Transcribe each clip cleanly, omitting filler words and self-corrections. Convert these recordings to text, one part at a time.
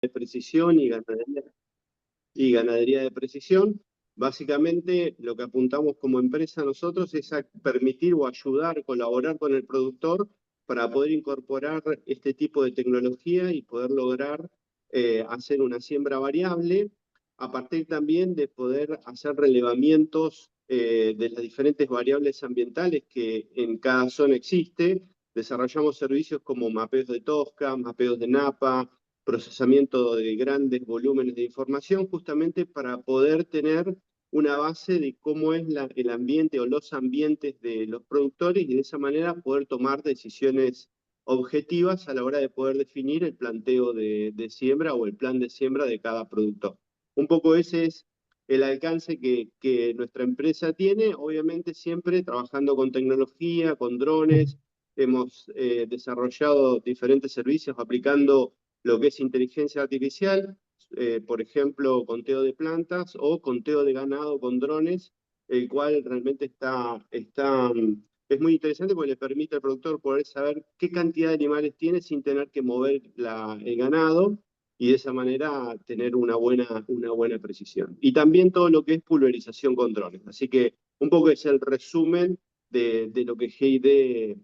de precisión y ganadería de precisión. Básicamente, lo que apuntamos como empresa nosotros es a permitir o ayudar, colaborar con el productor para poder incorporar este tipo de tecnología y poder lograr hacer una siembra variable, a partir también de poder hacer relevamientos de las diferentes variables ambientales que en cada zona existe. Desarrollamos servicios como mapeos de Tosca, mapeos de Napa, procesamiento de grandes volúmenes de información, justamente para poder tener una base de cómo es el ambiente o los ambientes de los productores y de esa manera poder tomar decisiones objetivas a la hora de poder definir el planteo de siembra o el plan de siembra de cada productor. Un poco ese es el alcance que nuestra empresa tiene, obviamente siempre trabajando con tecnología, con drones. Hemos desarrollado diferentes servicios aplicando lo que es inteligencia artificial, por ejemplo, conteo de plantas o conteo de ganado con drones, el cual realmente es muy interesante porque le permite al productor poder saber qué cantidad de animales tiene sin tener que mover el ganado y de esa manera tener una buena precisión. Y también todo lo que es pulverización con drones. Así que un poco es el resumen de lo que GID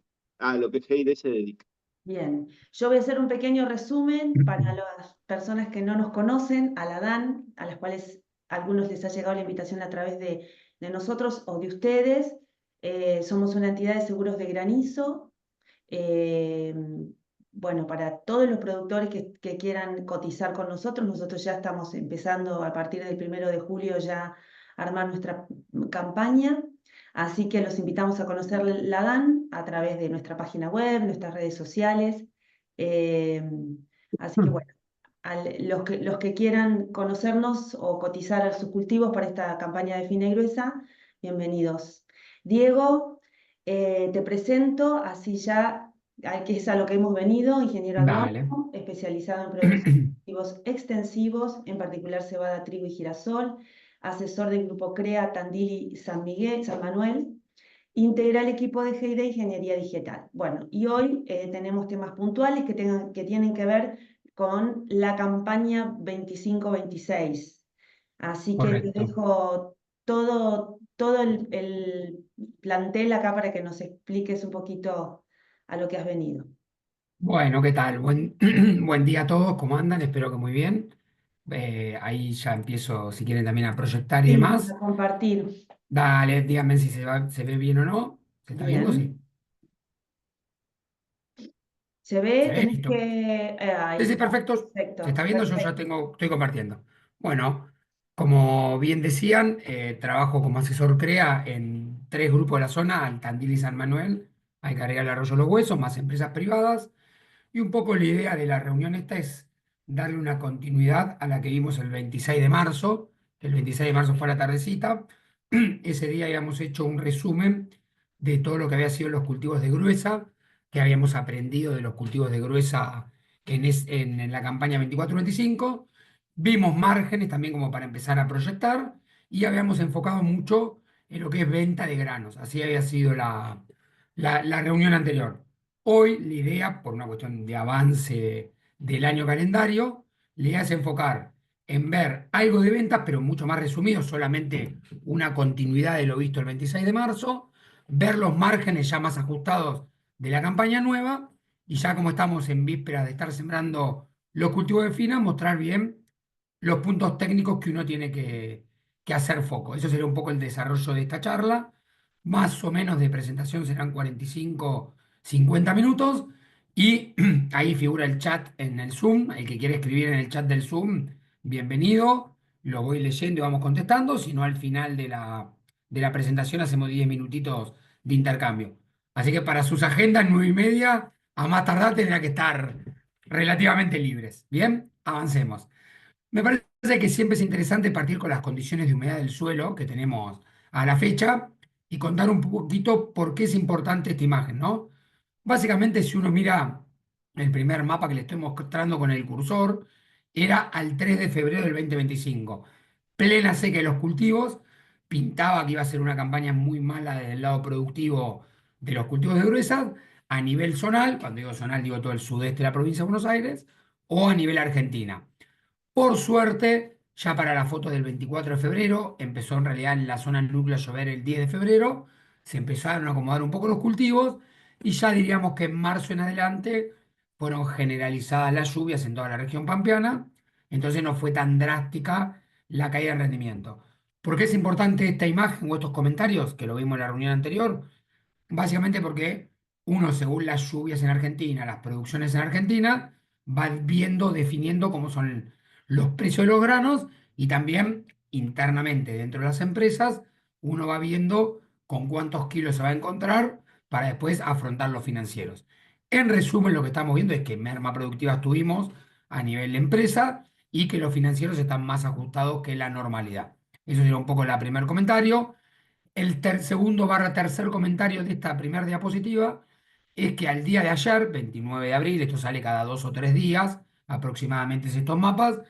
se dedica. Bien, yo voy a hacer un pequeño resumen para las personas que no nos conocen, a la DAN, a las cuales a algunos les ha llegado la invitación a través de nosotros o de ustedes. Somos una entidad de seguros de granizo. Eh, bueno, para todos los productores que quieran cotizar con nosotros ya estamos empezando a partir del 1 de julio ya a armar nuestra campaña. Así que los invitamos a conocer la DAN a través de nuestra página web, nuestras redes sociales. Eh, Así que bueno, los que quieran conocernos o cotizar sus cultivos para esta campaña de fina y gruesa, bienvenidos. Diego, te presento, así ya, que es a lo que hemos venido, ingeniero Dale. agrónomo, especializado en producción de cultivos extensivos, en particular cebada, trigo y girasol, asesor del grupo CREA Tandil y San Miguel, San Manuel, integra el equipo de GID Ingeniería Digital. Bueno, y hoy tenemos temas puntuales que tienen que ver con la campaña 25-26. Así que te Correcto. dejo todo el plantel acá para que nos expliques un poquito a lo que has venido. Bueno, ¿qué tal? Buen día a todos, ¿cómo andan? Espero que muy bien. Ahí ya empiezo, si quieren, también a proyectar y Sí, demás. a compartir. Dale, díganme si se ve bien o no. ¿Se está viendo? Bien. Sí. ¿Se ¿Se ve? ve? Tenés Listo. que... Sí, ahí sí, está. perfecto. ¿Se está Perfecto, viendo? Yo ya perfecto. estoy compartiendo. Bueno, como bien decían, trabajo como asesor CREA en 3 grupos de la zona, Altandil y San Manuel. Hay que agregar el Arroyo Los Huesos, más empresas privadas. Y un poco la idea de la reunión esta es darle una continuidad a la que vimos el 26 de marzo, que el 26 de marzo fue a la tardecita. Ese día habíamos hecho un resumen de todo lo que había sido los cultivos de gruesa, que habíamos aprendido de los cultivos de gruesa en la campaña 24-25. Vimos márgenes también como para empezar a proyectar y habíamos enfocado mucho en lo que es venta de granos. Así había sido la reunión anterior. Hoy la idea, por una cuestión de avance del año calendario, la idea es enfocar en ver algo de ventas, pero mucho más resumido, solamente una continuidad de lo visto el 26 de marzo, ver los márgenes ya más ajustados de la campaña nueva y ya como estamos en vísperas de estar sembrando los cultivos de fina, mostrar bien los puntos técnicos que uno tiene que hacer foco. Eso sería un poco el desarrollo de esta charla. Más o menos de presentación serán 45 50 minutos y ahí figura el chat en el Zoom. El que quiere escribir en el chat del Zoom, bienvenido. Lo voy leyendo y vamos contestando. Si no, al final de la presentación hacemos 10 minutitos de intercambio. Así que para sus agendas, 9:30, a más tardar tendrá que estar relativamente libres. Bien, avancemos. Me parece que siempre es interesante partir con las condiciones de humedad del suelo que tenemos a la fecha y contar un poquito por qué es importante esta imagen, ¿no? Básicamente, si uno mira el primer mapa que le estoy mostrando con el cursor, era al 3 de febrero del 2025. Plena seca de los cultivos, pintaba que iba a ser una campaña muy mala desde el lado productivo de los cultivos de gruesa, a nivel zonal, cuando digo zonal digo todo el sudeste de la provincia de Buenos Aires, o a nivel Argentina. Por suerte, ya para la foto del 24 de febrero, empezó en realidad en la zona del núcleo a llover el 10 de febrero, se empezaron a acomodar un poco los cultivos y ya diríamos que en marzo en adelante fueron generalizadas las lluvias en toda la región pampeana, entonces no fue tan drástica la caída de rendimiento. ¿Por qué es importante esta imagen o estos comentarios, que lo vimos en la reunión anterior? Básicamente porque uno, según las lluvias en Argentina, las producciones en Argentina, va viendo, definiendo cómo son los precios de los granos y también internamente dentro de las empresas, uno va viendo con cuántos kilos se va a encontrar para después afrontar los financieros. En resumen, lo que estamos viendo es que merma productiva tuvimos a nivel de empresa y que los financieros están más ajustados que la normalidad. Eso sería un poco el primer comentario. El segundo barra tercer comentario de esta primera diapositiva es que al día de ayer, 29 de abril, esto sale cada 2 o 3 días, aproximadamente es estos mapas,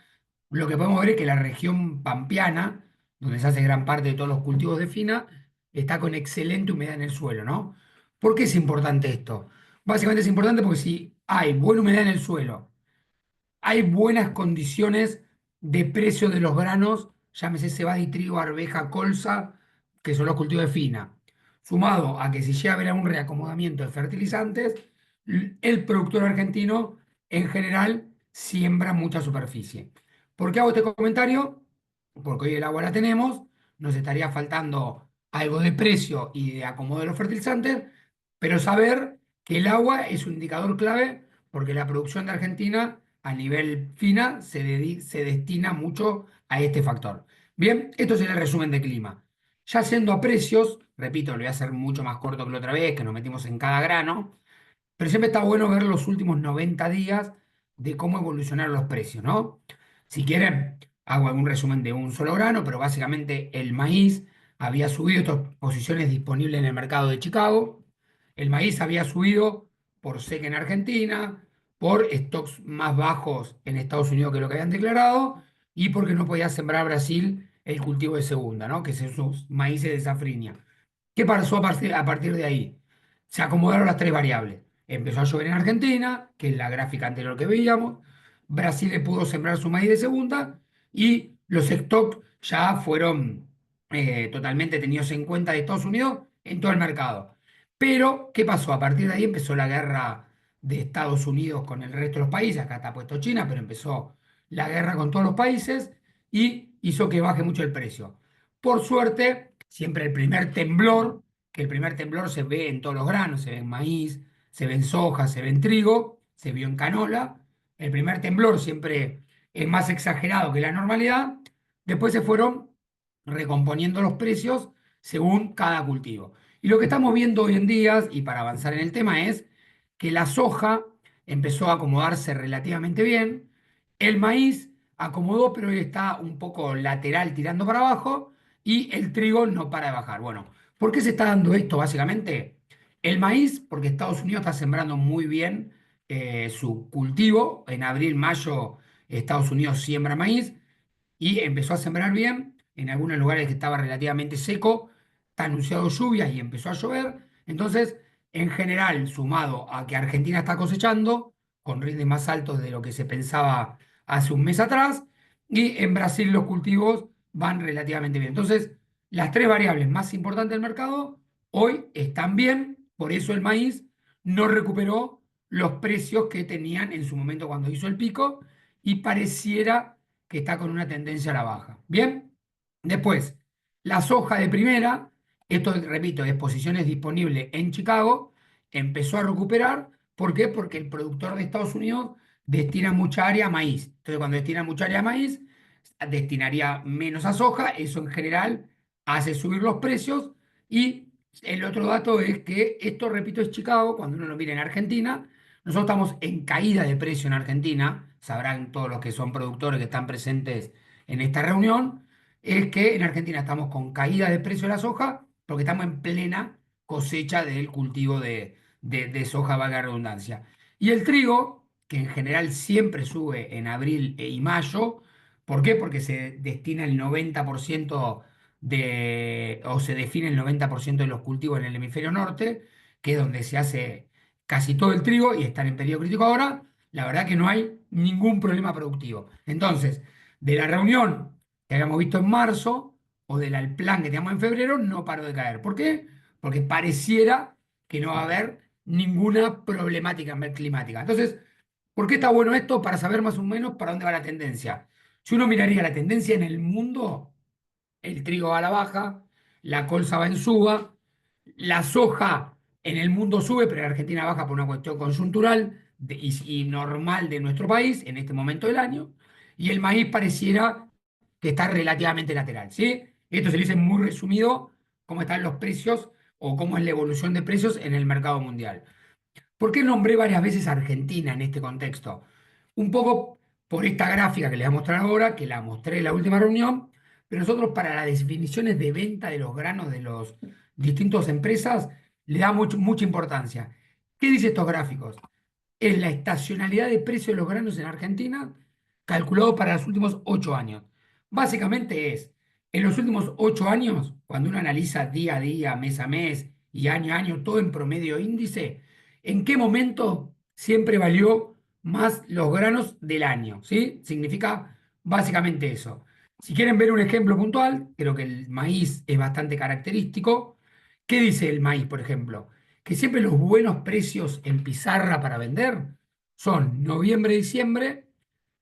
lo que podemos ver es que la región pampeana, donde se hace gran parte de todos los cultivos de fina, está con excelente humedad en el suelo, ¿no? ¿Por qué es importante esto? Básicamente es importante porque si hay buena humedad en el suelo, hay buenas condiciones de precio de los granos, llámese cebada y trigo, arveja, colza, que son los cultivos de fina. Sumado a que si llega a haber un reacomodamiento de fertilizantes, el productor argentino en general siembra mucha superficie. ¿Por qué hago este comentario? Porque hoy el agua la tenemos, nos estaría faltando algo de precio y de acomodo de los fertilizantes, pero saber que el agua es un indicador clave porque la producción de Argentina a nivel fina se destina mucho a este factor. Bien, esto sería el resumen de clima. Ya siendo a precios, repito, lo voy a hacer mucho más corto que la otra vez, que nos metimos en cada grano, pero siempre está bueno ver los últimos 90 días de cómo evolucionaron los precios, ¿no? Si quieren, hago algún resumen de un solo grano, pero básicamente el maíz había subido estas posiciones disponibles en el mercado de Chicago. El maíz había subido por seca en Argentina, por stocks más bajos en Estados Unidos que lo que habían declarado, y porque no podía sembrar Brasil el cultivo de segunda, ¿no? Que son sus maíces de safrinha. ¿Qué pasó a partir de ahí? Se acomodaron las tres variables. Empezó a llover en Argentina, que es la gráfica anterior que veíamos. Brasil le pudo sembrar su maíz de segunda y los stocks ya fueron totalmente tenidos en cuenta de Estados Unidos en todo el mercado. Pero, ¿qué pasó? A partir de ahí empezó la guerra de Estados Unidos con el resto de los países. Acá está puesto China, pero empezó la guerra con todos los países y hizo que baje mucho el precio. Por suerte, siempre el primer temblor, que el primer temblor se ve en todos los granos, se ve en maíz, se ve en soja, se ve en trigo, se vio en canola. El primer temblor siempre es más exagerado que la normalidad. Después se fueron recomponiendo los precios según cada cultivo. Y lo que estamos viendo hoy en día, y para avanzar en el tema, es que la soja empezó a acomodarse relativamente bien, el maíz acomodó, pero hoy está un poco lateral tirando para abajo, y el trigo no para de bajar. Bueno, ¿por qué se está dando esto básicamente? El maíz, porque Estados Unidos está sembrando muy bien su cultivo. En abril, mayo, Estados Unidos siembra maíz y empezó a sembrar bien. En algunos lugares que estaba relativamente seco, está anunciado lluvias y empezó a llover. Entonces, en general, sumado a que Argentina está cosechando con rindes más altos de lo que se pensaba hace un mes atrás, y en Brasil los cultivos van relativamente bien. Entonces, las tres variables más importantes del mercado hoy están bien, por eso el maíz no recuperó los precios que tenían en su momento cuando hizo el pico y pareciera que está con una tendencia a la baja. Bien, después, la soja de primera, esto repito, de posiciones disponibles en Chicago, empezó a recuperar. ¿Por qué? Porque el productor de Estados Unidos destina mucha área a maíz. Entonces, cuando destina mucha área a maíz, destinaría menos a soja. Eso en general hace subir los precios. Y el otro dato es que esto, repito, es Chicago. Cuando uno lo mira en Argentina, nosotros estamos en caída de precio en Argentina, sabrán todos los que son productores que están presentes en esta reunión, es que en Argentina estamos con caída de precio de la soja porque estamos en plena cosecha del cultivo de soja, valga la redundancia. Y el trigo, que en general siempre sube en abril y mayo, ¿por qué? Porque se destina el 90% o se define el 90% de los cultivos en el hemisferio norte, que es donde se hace casi todo el trigo y están en periodo crítico ahora. la verdad que no hay ningún problema productivo. Entonces, de la reunión que habíamos visto en marzo o del plan que teníamos en febrero, no paró de caer. ¿Por qué? Porque pareciera que no va a haber ninguna problemática climática. Entonces, ¿por qué está bueno esto? Para saber más o menos para dónde va la tendencia. Si uno miraría la tendencia en el mundo, el trigo va a la baja, la colza va en suba, la soja en el mundo sube, pero en Argentina baja por una cuestión coyuntural y normal de nuestro país en este momento del año, y el maíz pareciera que está relativamente lateral, ¿sí? Esto se le dice muy resumido cómo están los precios o cómo es la evolución de precios en el mercado mundial. ¿Por qué nombré varias veces a Argentina en este contexto? Un poco por esta gráfica que les voy a mostrar ahora, que la mostré en la última reunión, pero nosotros para las definiciones de venta de los granos de las distintas empresas le da mucha importancia. ¿Qué dice estos gráficos? Es la estacionalidad de precio de los granos en Argentina calculado para los últimos 8 años. Básicamente es, en los últimos 8 años, cuando uno analiza día a día, mes a mes y año a año, todo en promedio índice, ¿en qué momento siempre valió más los granos del año? ¿Sí? Significa básicamente eso. Si quieren ver un ejemplo puntual, creo que el maíz es bastante característico. ¿Qué dice el maíz, por ejemplo? Que siempre los buenos precios en pizarra para vender son noviembre, diciembre,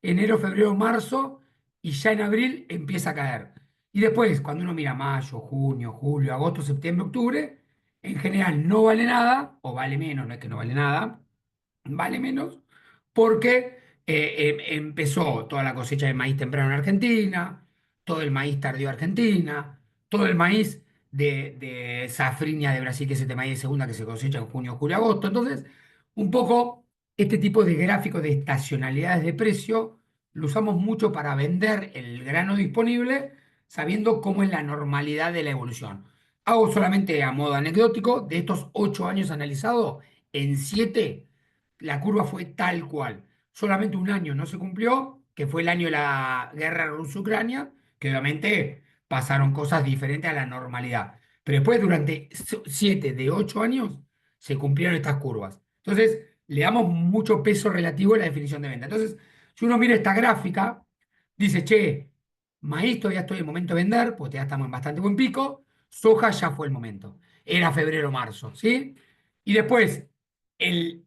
enero, febrero, marzo, y ya en abril empieza a caer. Y después, cuando uno mira mayo, junio, julio, agosto, septiembre, octubre, en general no vale nada, o vale menos, no es que no vale nada, vale menos, porque empezó toda la cosecha de maíz temprano en Argentina, todo el maíz tardío de Argentina, todo el maíz de safrinha de Brasil, que es este maíz de segunda que se cosecha en junio, julio, agosto. Entonces, un poco este tipo de gráficos de estacionalidades de precio lo usamos mucho para vender el grano disponible, sabiendo cómo es la normalidad de la evolución. Hago solamente a modo anecdótico, de estos 8 años analizados, en 7 la curva fue tal cual. Solamente un año no se cumplió, que fue el año de la guerra Rusia-Ucrania, que obviamente pasaron cosas diferentes a la normalidad. Pero después, durante 7 de 8 años, se cumplieron estas curvas. Entonces, le damos mucho peso relativo a la definición de venta. Entonces, si uno mira esta gráfica, dice, che, maíz todavía estoy en momento de vender, porque ya estamos en bastante buen pico, soja ya fue el momento. Era febrero-marzo, ¿sí? Y después, el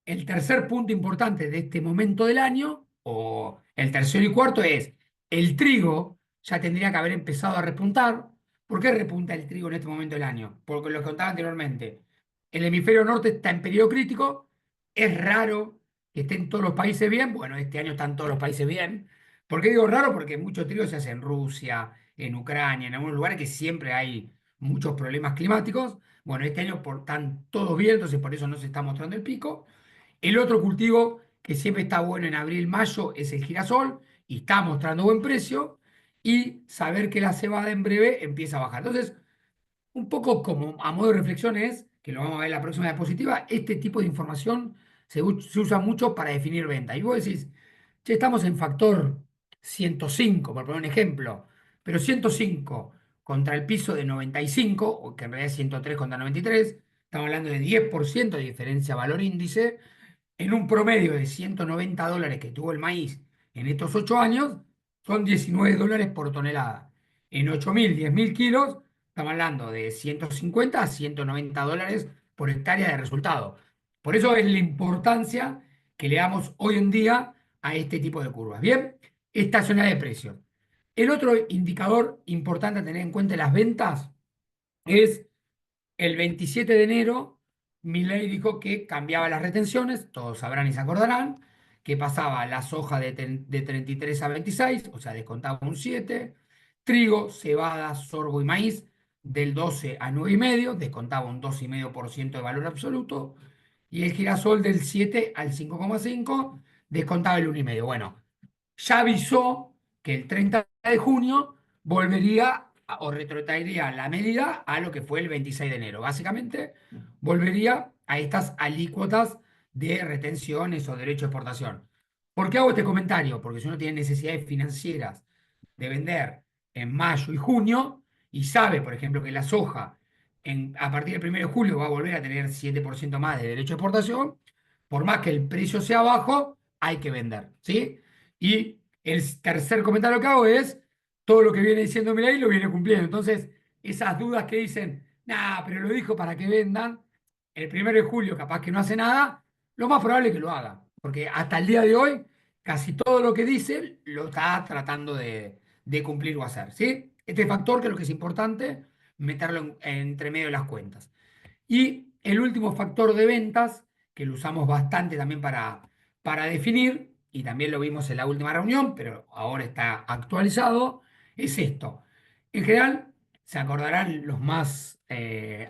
el tercer punto importante de este momento del año, o el tercero y cuarto, es el trigo ya tendría que haber empezado a repuntar. ¿Por qué repunta el trigo en este momento del año? Porque lo contaba anteriormente. El hemisferio norte está en periodo crítico, es raro que estén todos los países bien. Bueno, este año están todos los países bien. ¿Por qué digo raro? Porque mucho trigo se hace en Rusia, en Ucrania, en algunos lugares que siempre hay muchos problemas climáticos. Bueno, este año están todos bien, entonces por eso no se está mostrando el pico. El otro cultivo que siempre está bueno en abril, mayo es el girasol y está mostrando buen precio, y saber que la cebada en breve empieza a bajar. Entonces, un poco como a modo de reflexión es, que lo vamos a ver en la próxima diapositiva, este tipo de información se usa mucho para definir venta. Y vos decís, che, estamos en factor 105, por poner un ejemplo, pero 105 contra el piso de 95, o que en realidad es 103 contra 93, estamos hablando de 10% de diferencia valor índice en un promedio de $190 que tuvo el maíz en estos 8 años, son $19 por tonelada. En 8.000, 10.000 kilos, estamos hablando de 150 a $190 por hectárea de resultado. Por eso es la importancia que le damos hoy en día a este tipo de curvas. Bien, estacionalidad de precios. El otro indicador importante a tener en cuenta en las ventas es el 27 de enero, Milei dijo que cambiaba las retenciones, todos sabrán y se acordarán, que pasaba la soja de 33 a 26, o sea, descontaba un 7, trigo, cebada, sorgo y maíz del 12 a 9,5, descontaba un 2,5% de valor absoluto, y el girasol del 7 al 5,5, descontaba el 1,5. Bueno, ya avisó que el 30 de junio volvería o retrotraería la medida a lo que fue el 26 de enero. Básicamente, volvería a estas alícuotas de retenciones o derecho de exportación. ¿Por qué hago este comentario? Porque si uno tiene necesidades financieras de vender en mayo y junio y sabe, por ejemplo, que la soja a partir del 1 de julio va a volver a tener 7% más de derecho de exportación, por más que el precio sea bajo, hay que vender, ¿sí? Y el tercer comentario que hago es, todo lo que viene diciendo Milei lo viene cumpliendo. Entonces, esas dudas que dicen, nah, pero lo dijo para que vendan, el 1 de julio capaz que no hace nada, lo más probable es que lo haga, porque hasta el día de hoy, casi todo lo que dice lo está tratando de cumplir o hacer, ¿sí? Este factor que es lo que es importante, meterlo entre medio de las cuentas. Y el último factor de ventas, que lo usamos bastante también para definir, y también lo vimos en la última reunión, pero ahora está actualizado, es esto. En general, se acordarán los más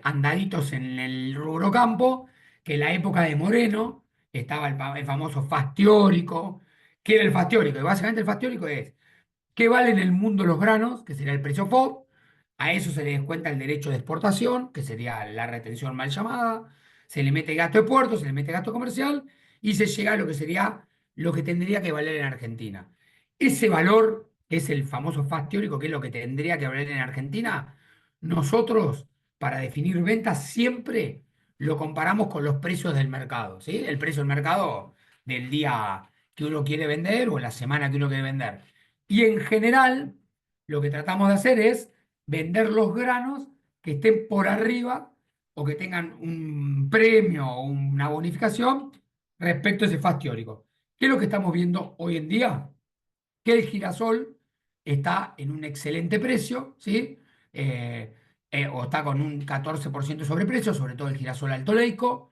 andaditos en el rubro campo, que en la época de Moreno estaba el famoso fast teórico. ¿Qué era el fast teórico? Y básicamente el fast teórico es ¿qué vale en el mundo los granos? Que sería el precio FOB. A eso se le descuenta el derecho de exportación, que sería la retención mal llamada. Se le mete gasto de puerto, se le mete gasto comercial y se llega a lo que sería lo que tendría que valer en Argentina. Ese valor, que es el famoso FAS teórico, que es lo que tendría que valer en Argentina, nosotros, para definir ventas, siempre lo comparamos con los precios del mercado, ¿sí? El precio del mercado del día que uno quiere vender o la semana que uno quiere vender. Y en general, lo que tratamos de hacer es vender los granos que estén por arriba o que tengan un premio o una bonificación respecto a ese FAS teórico. ¿Qué es lo que estamos viendo hoy en día? Que el girasol está en un excelente precio, ¿sí? O está con un 14% de sobreprecio, sobre todo el girasol alto leico.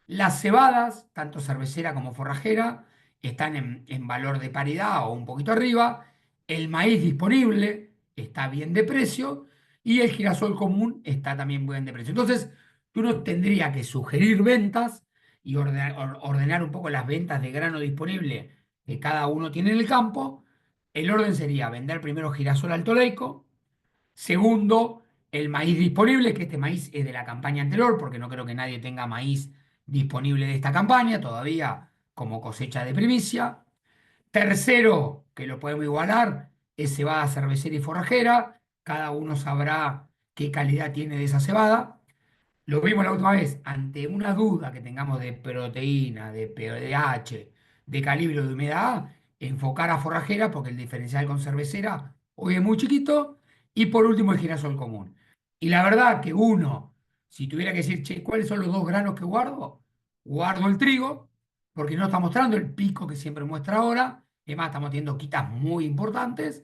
Las cebadas, tanto cervecera como forrajera, están en valor de paridad o un poquito arriba. El maíz disponible está bien de precio y el girasol común está también bien de precio. Entonces, uno tendría que sugerir ventas y ordenar un poco las ventas de grano disponible que cada uno tiene en el campo. El orden sería vender primero girasol alto leico, segundo el maíz disponible, que este maíz es de la campaña anterior, porque no creo que nadie tenga maíz disponible de esta campaña todavía como cosecha de primicia. Tercero, que lo podemos igualar, es cebada cervecera y forrajera, cada uno sabrá qué calidad tiene de esa cebada. Lo vimos la última vez, ante una duda que tengamos de proteína, de pH, de calibre o de humedad, enfocar a forrajera porque el diferencial con cervecera hoy es muy chiquito y por último el girasol común. Y la verdad que uno, si tuviera que decir, che, ¿cuáles son los dos granos que guardo? Guardo el trigo porque no está mostrando el pico que siempre muestra ahora. Es más, estamos teniendo quitas muy importantes.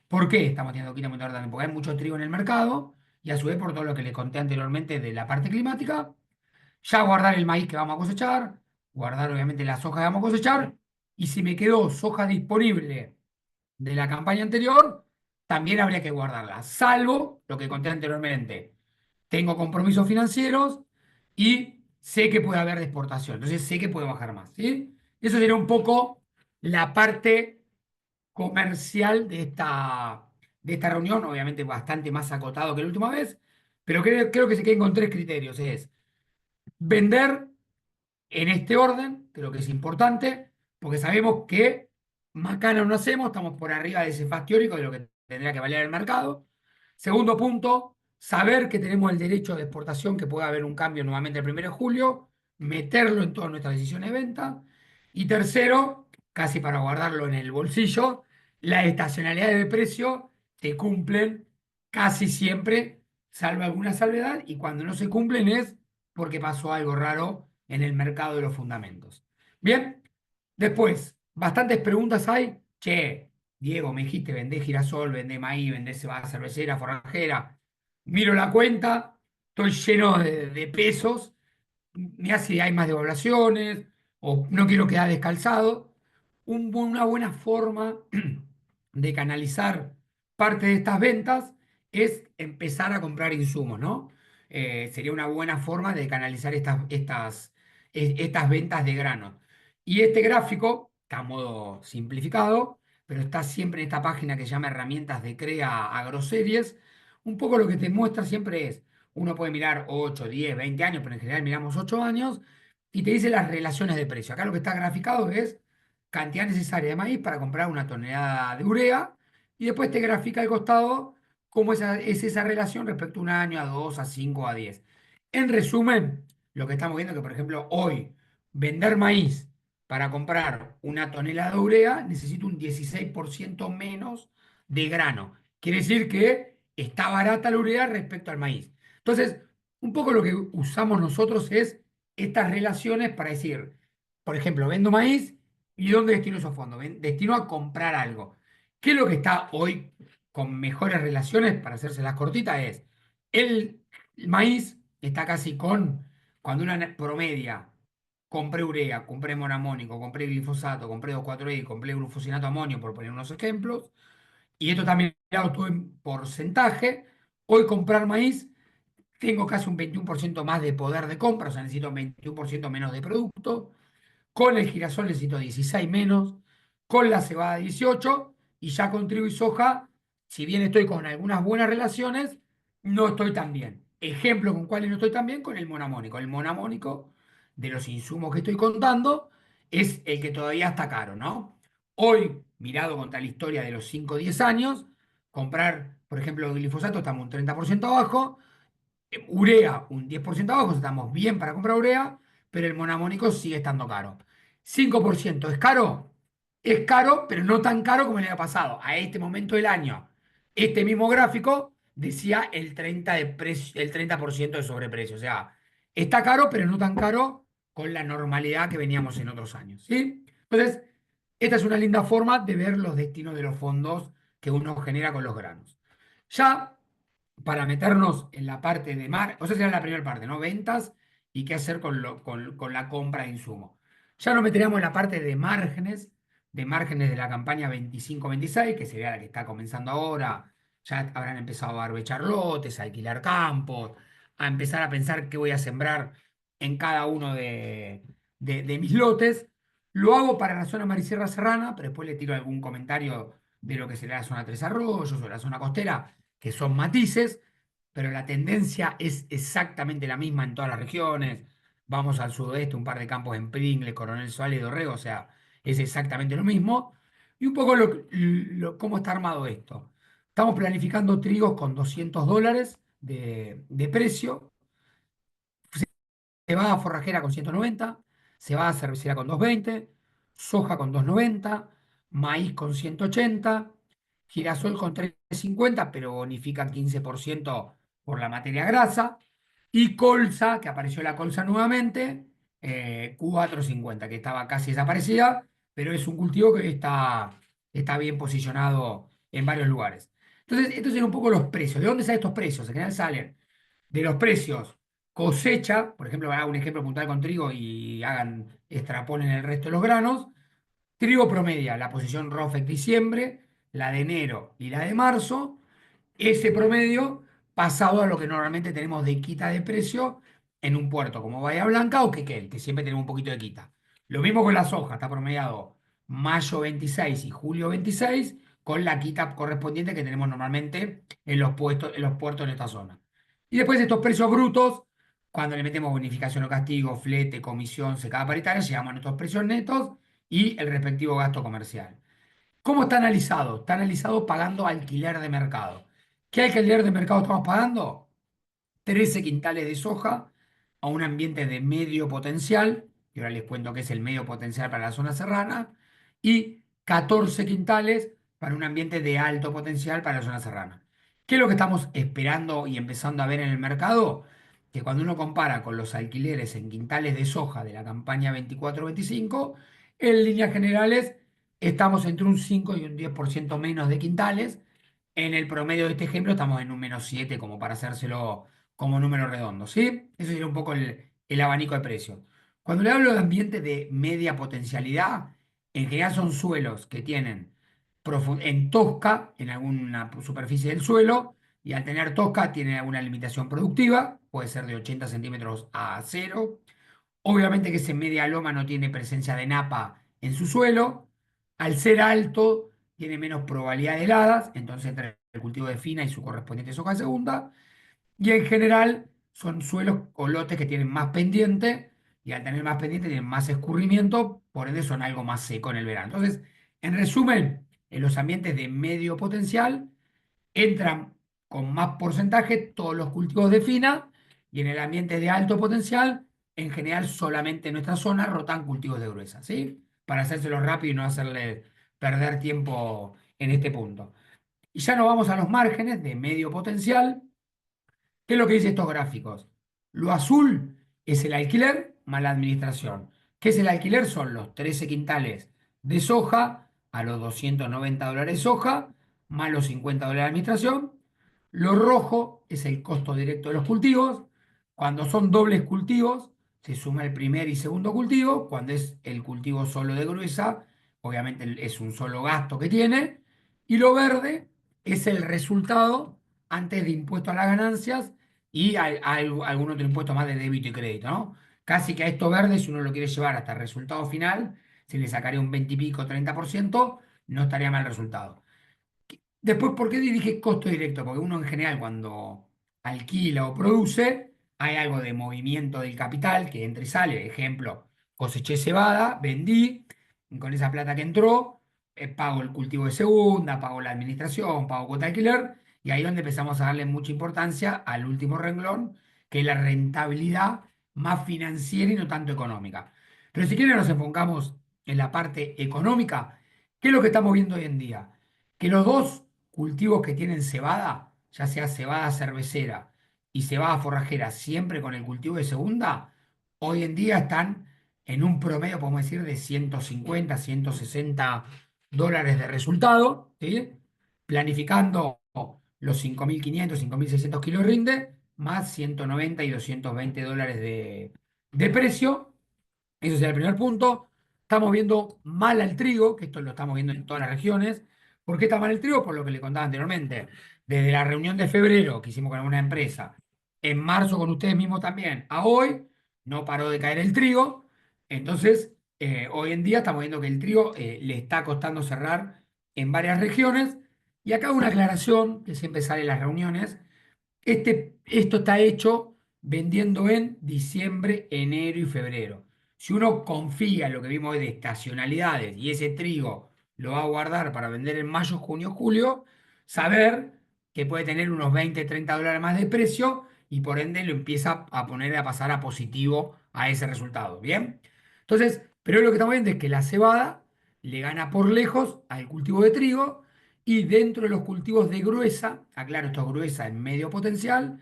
¿Por qué estamos teniendo quita muy importante? Porque hay mucho trigo en el mercado y a su vez por todo lo que les conté anteriormente de la parte climática. Ya guardar el maíz que vamos a cosechar, guardar obviamente la soja que vamos a cosechar y si me quedó soja disponible de la campaña anterior, también habría que guardarla, salvo lo que conté anteriormente. Tengo compromisos financieros y sé que puede haber de exportación, entonces sé que puede bajar más, ¿sí? Eso sería un poco la parte comercial de esta reunión, obviamente bastante más acotado que la última vez, pero creo que se queden con tres criterios. Es vender en este orden, creo que es importante, porque sabemos que macana no hacemos, estamos por arriba de ese fast teórico de lo que tendría que valer el mercado. Segundo punto, saber que tenemos el derecho de exportación, que puede haber un cambio nuevamente el 1 de julio, meterlo en todas nuestras decisiones de venta. Y tercero, casi para guardarlo en el bolsillo, las estacionalidades de precio te cumplen casi siempre, salvo alguna salvedad, y cuando no se cumplen es porque pasó algo raro en el mercado de los fundamentos. Bien, después, bastantes preguntas hay. Che, Diego, me dijiste, vendés girasol, vendés maíz, vendés cebada cervecera, forrajera. Miro la cuenta, estoy lleno de pesos, me hace hay más devaluaciones, o no quiero quedar descalzado. Una buena forma de canalizar parte de estas ventas es empezar a comprar insumos, ¿no? Sería una buena forma de canalizar estas ventas de grano. Y este gráfico, está a modo simplificado, pero está siempre en esta página que se llama Herramientas de CREA Agroseries. Un poco lo que te muestra siempre es, uno puede mirar 8, 10, 20 años, pero en general miramos 8 años, y te dice las relaciones de precio. Acá lo que está graficado es cantidad necesaria de maíz para comprar una tonelada de urea, y después te grafica al costado cómo es esa relación respecto a un año, a 2, a 5, a 10. En resumen, lo que estamos viendo es que, por ejemplo, hoy, vender maíz para comprar una tonelada de urea, necesito un 16% menos de grano. Quiere decir que está barata la urea respecto al maíz. Entonces, un poco lo que usamos nosotros es estas relaciones para decir, por ejemplo, vendo maíz y ¿dónde destino esos fondos? Destino a comprar algo. ¿Qué es lo que está hoy con mejores relaciones, para hacerse las cortitas? Es el maíz está casi con, cuando una promedia, compré urea, compré monamónico, compré glifosato, compré 2,4-D, compré glufosinato amonio, por poner unos ejemplos, y esto también lo todo en porcentaje. Hoy comprar maíz, tengo casi un 21% más de poder de compra, o sea, necesito un 21% menos de producto. Con el girasol necesito 16 menos, con la cebada 18, y ya con trigo y soja, si bien estoy con algunas buenas relaciones, no estoy tan bien. Ejemplo con cuáles no estoy tan bien, con el monamónico. El monamónico, de los insumos que estoy contando, es el que todavía está caro, ¿no? Hoy, mirado contra la historia de los 5 o 10 años, comprar, por ejemplo, el glifosato estamos un 30% abajo, urea un 10% abajo, estamos bien para comprar urea, pero el monamónico sigue estando caro. 5% es caro, pero no tan caro como el año pasado. A este momento del año, este mismo gráfico decía el 30%, el 30% de sobreprecio. O sea, está caro, pero no tan caro con la normalidad que veníamos en otros años. ¿Sí? Entonces, esta es una linda forma de ver los destinos de los fondos que uno genera con los granos. Ya para meternos en la parte de o sea, será la primera parte, ¿no? Ventas y qué hacer con la compra de insumos. Ya nos meteríamos en la parte de márgenes de la campaña 25-26, que sería la que está comenzando ahora. Ya habrán empezado a barbechar lotes, a alquilar campos, a empezar a pensar qué voy a sembrar en cada uno de mis lotes. Lo hago para la zona Marisierra Serrana, pero después le tiro algún comentario de lo que será la zona Tres Arroyos o la zona costera, que son matices, pero la tendencia es exactamente la misma en todas las regiones. Vamos al sudoeste, un par de campos en Pringles, Coronel Suárez y Dorrego, o sea, es exactamente lo mismo. Y un poco cómo está armado esto. Estamos planificando trigos con $200 de precio, cebada forrajera con 190, cebada cervecera con 220, soja con 290, maíz con 180, girasol con 350, pero bonifican 15% por la materia grasa, y colza, que apareció la colza nuevamente, 450, que estaba casi desaparecida, pero es un cultivo que está bien posicionado en varios lugares. Entonces, estos son un poco los precios. ¿De dónde salen estos precios? En general salen de los precios cosecha, por ejemplo, hagan un ejemplo puntual con trigo y extrapolen el resto de los granos. Trigo promedia la posición ROFEC diciembre, la de enero y la de marzo. Ese promedio pasado a lo que normalmente tenemos de quita de precio en un puerto como Bahía Blanca o Quequel, que siempre tenemos un poquito de quita. Lo mismo con la soja, está promediado mayo 26 y julio 26, con la quita correspondiente que tenemos normalmente en los puertos en esta zona. Y después estos precios brutos, cuando le metemos bonificación o castigo, flete, comisión, secada paritaria, llegamos a nuestros precios netos y el respectivo gasto comercial. ¿Cómo está analizado? Está analizado pagando alquiler de mercado. ¿Qué alquiler de mercado estamos pagando? 13 quintales de soja a un ambiente de medio potencial, y ahora les cuento qué es el medio potencial para la zona serrana, y 14 quintales para un ambiente de alto potencial para la zona serrana. ¿Qué es lo que estamos esperando y empezando a ver en el mercado? Que cuando uno compara con los alquileres en quintales de soja de la campaña 24-25, en líneas generales estamos entre un 5 y un 10% menos de quintales. En el promedio de este ejemplo estamos en un -7, como para hacérselo como número redondo, ¿sí? Ese sería un poco el abanico de precios. Cuando le hablo de ambiente de media potencialidad, en general son suelos que tienen en tosca, en alguna superficie del suelo, y al tener tosca tienen alguna limitación productiva, puede ser de 80 centímetros a 0. Obviamente que ese media loma no tiene presencia de napa en su suelo. Al ser alto, tiene menos probabilidad de heladas, entonces entra el cultivo de fina y su correspondiente soja segunda. Y en general son suelos o lotes que tienen más pendiente, y al tener más pendiente tienen más escurrimiento, por ende son algo más seco en el verano. Entonces, en resumen, en los ambientes de medio potencial entran con más porcentaje todos los cultivos de fina, y en el ambiente de alto potencial en general solamente en nuestra zona rotan cultivos de gruesa, ¿sí? Para hacérselo rápido y no hacerle perder tiempo en este punto. Y ya nos vamos a los márgenes de medio potencial. ¿Qué es lo que dicen estos gráficos? Lo azul es el alquiler más la administración. ¿Qué es el alquiler? Son los 13 quintales de soja a los $290 soja, más los $50 de administración. Lo rojo es el costo directo de los cultivos. Cuando son dobles cultivos, se suma el primer y segundo cultivo. Cuando es el cultivo solo de gruesa, obviamente es un solo gasto que tiene. Y lo verde es el resultado antes de impuesto a las ganancias y algún otro impuesto más de débito y crédito, ¿no? Casi que a esto verde, si uno lo quiere llevar hasta el resultado final, si le sacaría un 20 y pico, 30%, no estaría mal el resultado. Después, ¿por qué dirige costo directo? Porque uno en general cuando alquila o produce, hay algo de movimiento del capital que entra y sale. Ejemplo, coseché cebada, vendí, y con esa plata que entró, pago el cultivo de segunda, pago la administración, pago cuota de alquiler, y ahí es donde empezamos a darle mucha importancia al último renglón, que es la rentabilidad más financiera y no tanto económica. Pero si quieren nos enfocamos en la parte económica, ¿qué es lo que estamos viendo hoy en día? Que los dos cultivos que tienen cebada, ya sea cebada cervecera y cebada forrajera, siempre con el cultivo de segunda, hoy en día están en un promedio, podemos decir, de 150, $160 de resultado, ¿sí? Planificando los 5.500, 5.600 kilos rinde, más 190 y $220 de precio. Ese sería el primer punto. Estamos viendo mal al trigo, que esto lo estamos viendo en todas las regiones. ¿Por qué está mal el trigo? Por lo que le contaba anteriormente. Desde la reunión de febrero que hicimos con alguna empresa, en marzo con ustedes mismos también, a hoy no paró de caer el trigo. Entonces, hoy en día estamos viendo que el trigo le está costando cerrar en varias regiones. Y acá una aclaración que siempre sale en las reuniones. Esto está hecho vendiendo en diciembre, enero y febrero. Si uno confía en lo que vimos hoy de estacionalidades y ese trigo lo va a guardar para vender en mayo, junio, julio, saber que puede tener unos 20, $30 más de precio y por ende lo empieza a poner a pasar a positivo a ese resultado. ¿Bien? Entonces, pero lo que estamos viendo es que la cebada le gana por lejos al cultivo de trigo y dentro de los cultivos de gruesa, aclaro, esto es gruesa en medio potencial,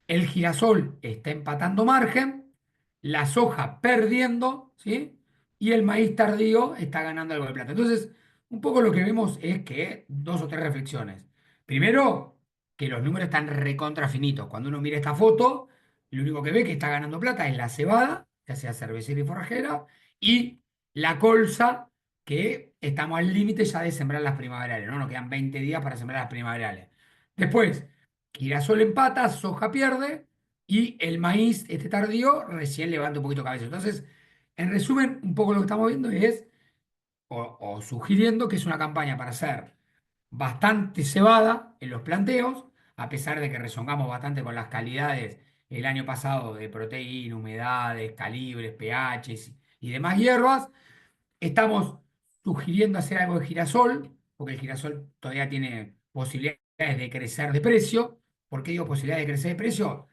el girasol está empatando margen, la soja perdiendo, ¿sí? Y el maíz tardío está ganando algo de plata. Entonces, un poco lo que vemos es que dos o tres reflexiones. Primero, que los números están recontra finitos. Cuando uno mira esta foto, lo único que ve que está ganando plata es la cebada, ya sea cervecera y forrajera, y la colza, que estamos al límite ya de sembrar las primaverales, ¿no? Nos quedan 20 días para sembrar las primaverales. Después, girasol empata, soja pierde y el maíz, este tardío, recién levanta un poquito cabeza. Entonces, en resumen, un poco lo que estamos viendo es, o sugiriendo que es una campaña para hacer bastante cebada en los planteos, a pesar de que rezongamos bastante con las calidades el año pasado de proteína, humedades, calibres, pHs y demás hierbas. Estamos sugiriendo hacer algo de girasol, porque el girasol todavía tiene posibilidades de crecer de precio. ¿Por qué digo posibilidades de crecer de precio?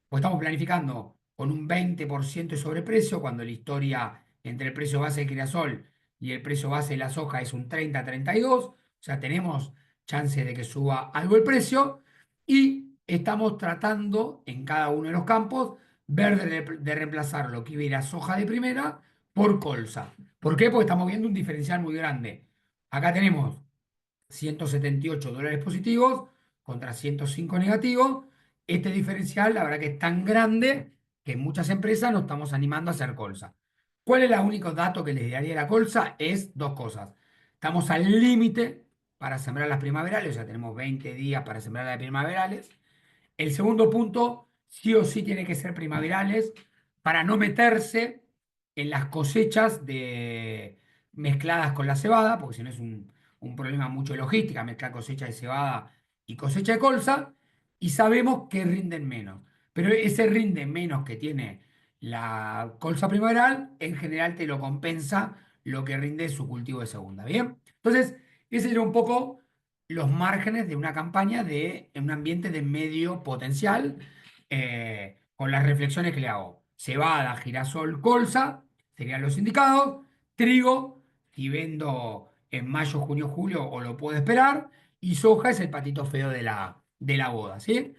Pues estamos planificando con un 20% de sobreprecio, cuando la historia entre el precio base del girasol y el precio base de la soja es un 30-32, o sea, tenemos chances de que suba algo el precio y estamos tratando en cada uno de los campos ver de reemplazar lo que iba a ir a soja de primera por colza. ¿Por qué? Porque estamos viendo un diferencial muy grande. Acá tenemos $178 positivos contra 105 negativos. Este diferencial, la verdad que es tan grande que en muchas empresas nos estamos animando a hacer colza. ¿Cuál es el único dato que les daría la colza? Es dos cosas. Estamos al límite para sembrar las primaverales, o sea, tenemos 20 días para sembrar las primaverales. El segundo punto, sí o sí tiene que ser primaverales para no meterse en las cosechas mezcladas con la cebada, porque si no es un problema mucho de logística, mezclar cosecha de cebada y cosecha de colza, y sabemos que rinden menos. Pero ese rinde menos que tiene la colza primaveral, en general te lo compensa lo que rinde su cultivo de segunda. ¿Bien? Entonces, ese era un poco los márgenes de una campaña en un ambiente de medio potencial, con las reflexiones que le hago. cebada, girasol, colza, serían los indicados. Trigo, si vendo en mayo, junio, julio, o lo puedo esperar. Y soja es el patito feo de la boda, ¿sí?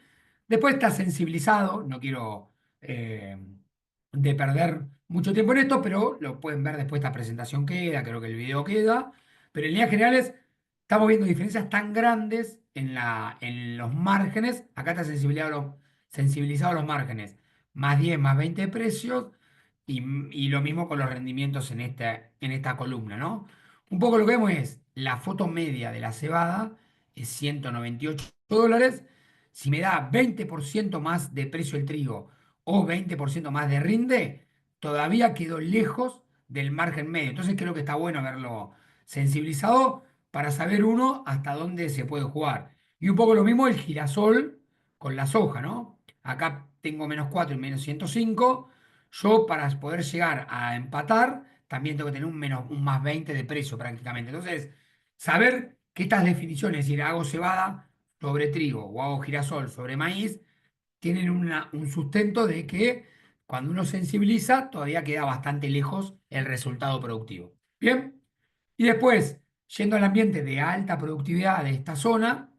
Después está sensibilizado, no quiero de perder mucho tiempo en esto, pero lo pueden ver después, esta presentación queda, creo que el video queda. Pero en líneas generales estamos viendo diferencias tan grandes en los márgenes. Acá está sensibilizado los márgenes. Más 10, más 20 de precios. Y lo mismo con los rendimientos en esta columna, ¿no? Un poco lo que vemos es la foto media de la cebada es $198. Si me da 20% más de precio el trigo o 20% más de rinde, todavía quedó lejos del margen medio. Entonces creo que está bueno verlo sensibilizado para saber uno hasta dónde se puede jugar. Y un poco lo mismo el girasol con la soja, ¿no? Acá tengo -4 y -105. Yo para poder llegar a empatar, también tengo que tener un más 20 de precio prácticamente. Entonces, saber que estas definiciones, es decir, hago cebada sobre trigo o hago girasol sobre maíz, tienen un sustento de que cuando uno sensibiliza todavía queda bastante lejos el resultado productivo. Bien, y después, yendo al ambiente de alta productividad de esta zona,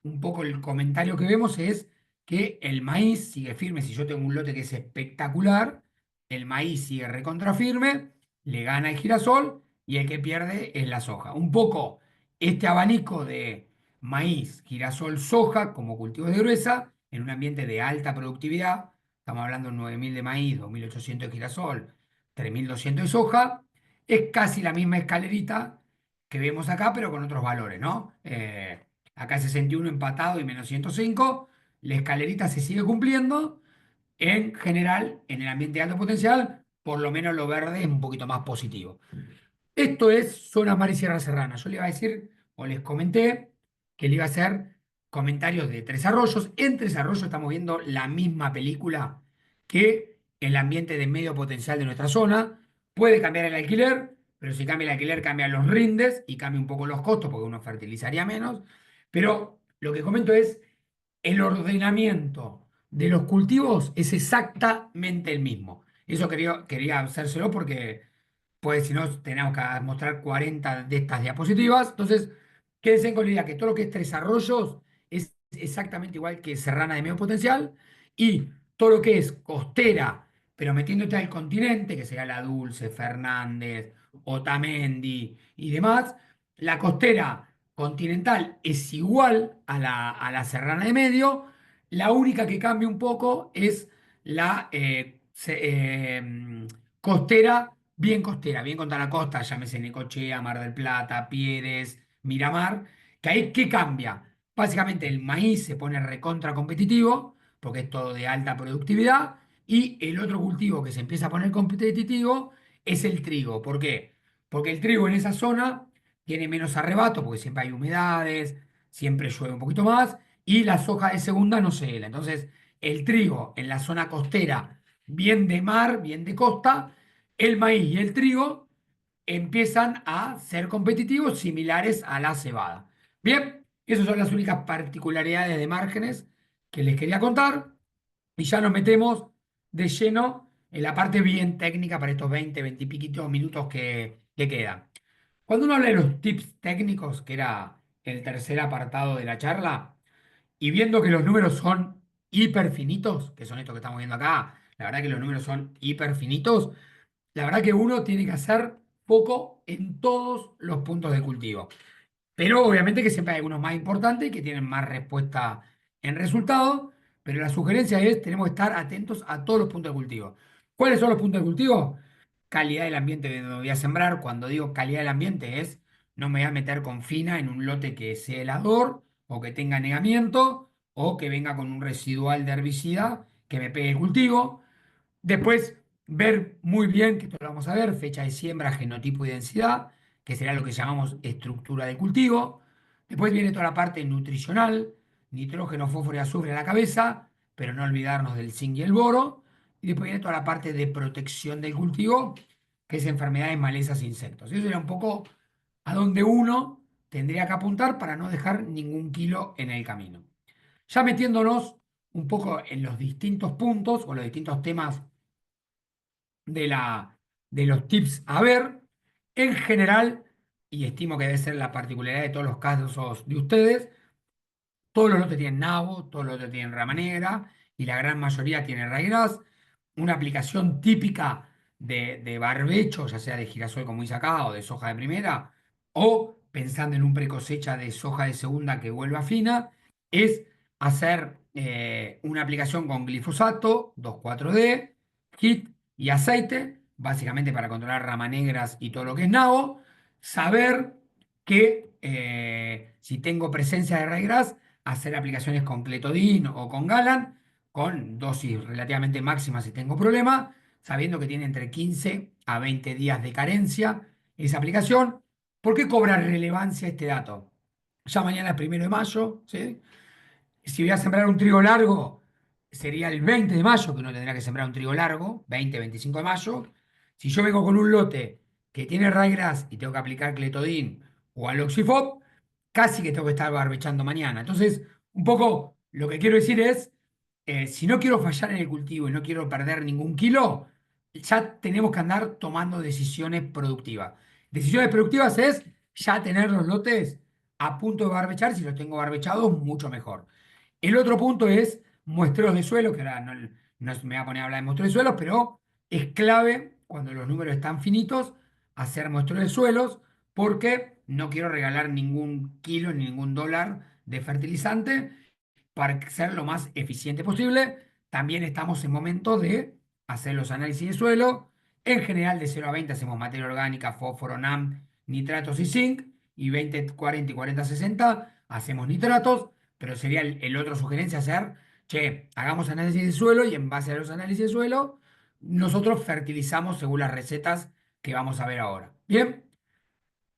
un poco el comentario que vemos es que el maíz sigue firme. Si yo tengo un lote que es espectacular, el maíz sigue recontra firme, le gana el girasol y el que pierde es la soja. Un poco este abanico de maíz, girasol, soja como cultivos de gruesa en un ambiente de alta productividad. Estamos hablando de 9.000 de maíz, 2.800 de girasol, 3.200 de soja. Es casi la misma escalerita que vemos acá, pero con otros valores, ¿no? Acá 61 empatado y -105. La escalerita se sigue cumpliendo. En general, en el ambiente de alto potencial, por lo menos lo verde es un poquito más positivo. Esto es zona mar y sierra serrana. Yo le iba a decir, o les comenté, que le iba a hacer comentarios de Tres Arroyos. En Tres Arroyos estamos viendo la misma película que el ambiente de medio potencial de nuestra zona. Puede cambiar el alquiler, pero si cambia el alquiler, cambian los rindes y cambia un poco los costos porque uno fertilizaría menos. Pero lo que comento es el ordenamiento de los cultivos es exactamente el mismo. Eso quería hacérselo porque pues si no, tenemos que mostrar 40 de estas diapositivas. Entonces, quédense con la idea que todo lo que es Tres Arroyos es exactamente igual que Serrana de medio potencial y todo lo que es costera, pero metiéndote al continente, que sería La Dulce, Fernández, Otamendi y demás, la costera continental es igual a la Serrana de medio. La única que cambia un poco es la costera, bien contra la costa, llámese Necochea, Mar del Plata, Pieres, Miramar, que ahí, ¿qué cambia? Básicamente el maíz se pone recontra competitivo, porque es todo de alta productividad, y el otro cultivo que se empieza a poner competitivo es el trigo. ¿Por qué? Porque el trigo en esa zona tiene menos arrebato, porque siempre hay humedades, siempre llueve un poquito más, y la soja de segunda no se hela. Entonces, el trigo en la zona costera, bien de mar, bien de costa, el maíz y el trigo empiezan a ser competitivos similares a la cebada. Bien, esas son las únicas particularidades de márgenes que les quería contar y ya nos metemos de lleno en la parte bien técnica para estos 20 y piquitos minutos que quedan. Cuando uno habla de los tips técnicos, que era el tercer apartado de la charla, y viendo que los números son hiperfinitos, que son estos que estamos viendo acá, la verdad que los números son hiperfinitos, la verdad que uno tiene que hacer foco en todos los puntos de cultivo. Pero obviamente que siempre hay algunos más importantes que tienen más respuesta en resultado. Pero la sugerencia es, tenemos que estar atentos a todos los puntos de cultivo. ¿Cuáles son los puntos de cultivo? Calidad del ambiente de donde voy a sembrar. Cuando digo calidad del ambiente es, no me voy a meter con fina en un lote que sea helador o que tenga anegamiento o que venga con un residual de herbicida que me pegue el cultivo. Después, ver muy bien, que esto lo vamos a ver, fecha de siembra, genotipo y densidad, que será lo que llamamos estructura de cultivo. Después viene toda la parte nutricional, nitrógeno, fósforo y azufre a la cabeza, pero no olvidarnos del zinc y el boro. Y después viene toda la parte de protección del cultivo, que es enfermedades, malezas e insectos. Eso era un poco a donde uno tendría que apuntar para no dejar ningún kilo en el camino. Ya metiéndonos un poco en los distintos puntos o los distintos temas de, de los tips a ver. En general, y estimo que debe ser la particularidad de todos los casos de ustedes, todos los lotes tienen nabo, todos los lotes tienen rama negra y la gran mayoría tiene raíz. Una aplicación típica de barbecho, ya sea de girasol como hice acá o de soja de primera, o pensando en un precosecha de soja de segunda que vuelva fina, es hacer una aplicación con glifosato, 2,4-D, HIT y aceite, básicamente para controlar rama negras y todo lo que es nabo. Saber que si tengo presencia de raíz, hacer aplicaciones con cletodin o con galan, con dosis relativamente máximas si tengo problema, sabiendo que tiene entre 15 a 20 días de carencia esa aplicación. ¿Por qué cobra relevancia este dato? Ya mañana es 1 de mayo, ¿sí? Si voy a sembrar un trigo largo, sería el 20 de mayo, que uno tendrá que sembrar un trigo largo, 20-25 de mayo. Si yo vengo con un lote que tiene ryegrass y tengo que aplicar cletodin o aloxifop, casi que tengo que estar barbechando mañana. Entonces, un poco lo que quiero decir es, si no quiero fallar en el cultivo y no quiero perder ningún kilo, ya tenemos que andar tomando decisiones productivas. Decisiones productivas es ya tener los lotes a punto de barbechar. Si los tengo barbechados, mucho mejor. El otro punto es muestreos de suelo, que ahora no me voy a poner a hablar de muestreos de suelos, pero es clave cuando los números están finitos hacer muestreos de suelos, porque no quiero regalar ningún kilo ni ningún dólar de fertilizante para ser lo más eficiente posible. También estamos en momento de hacer los análisis de suelo. En general, de 0 a 20 hacemos materia orgánica, fósforo, NAM, nitratos y zinc. Y 20-40 y 40-60 hacemos nitratos. Pero sería el otro sugerencia hacer, che, hagamos análisis de suelo y en base a los análisis de suelo, nosotros fertilizamos según las recetas que vamos a ver ahora. Bien,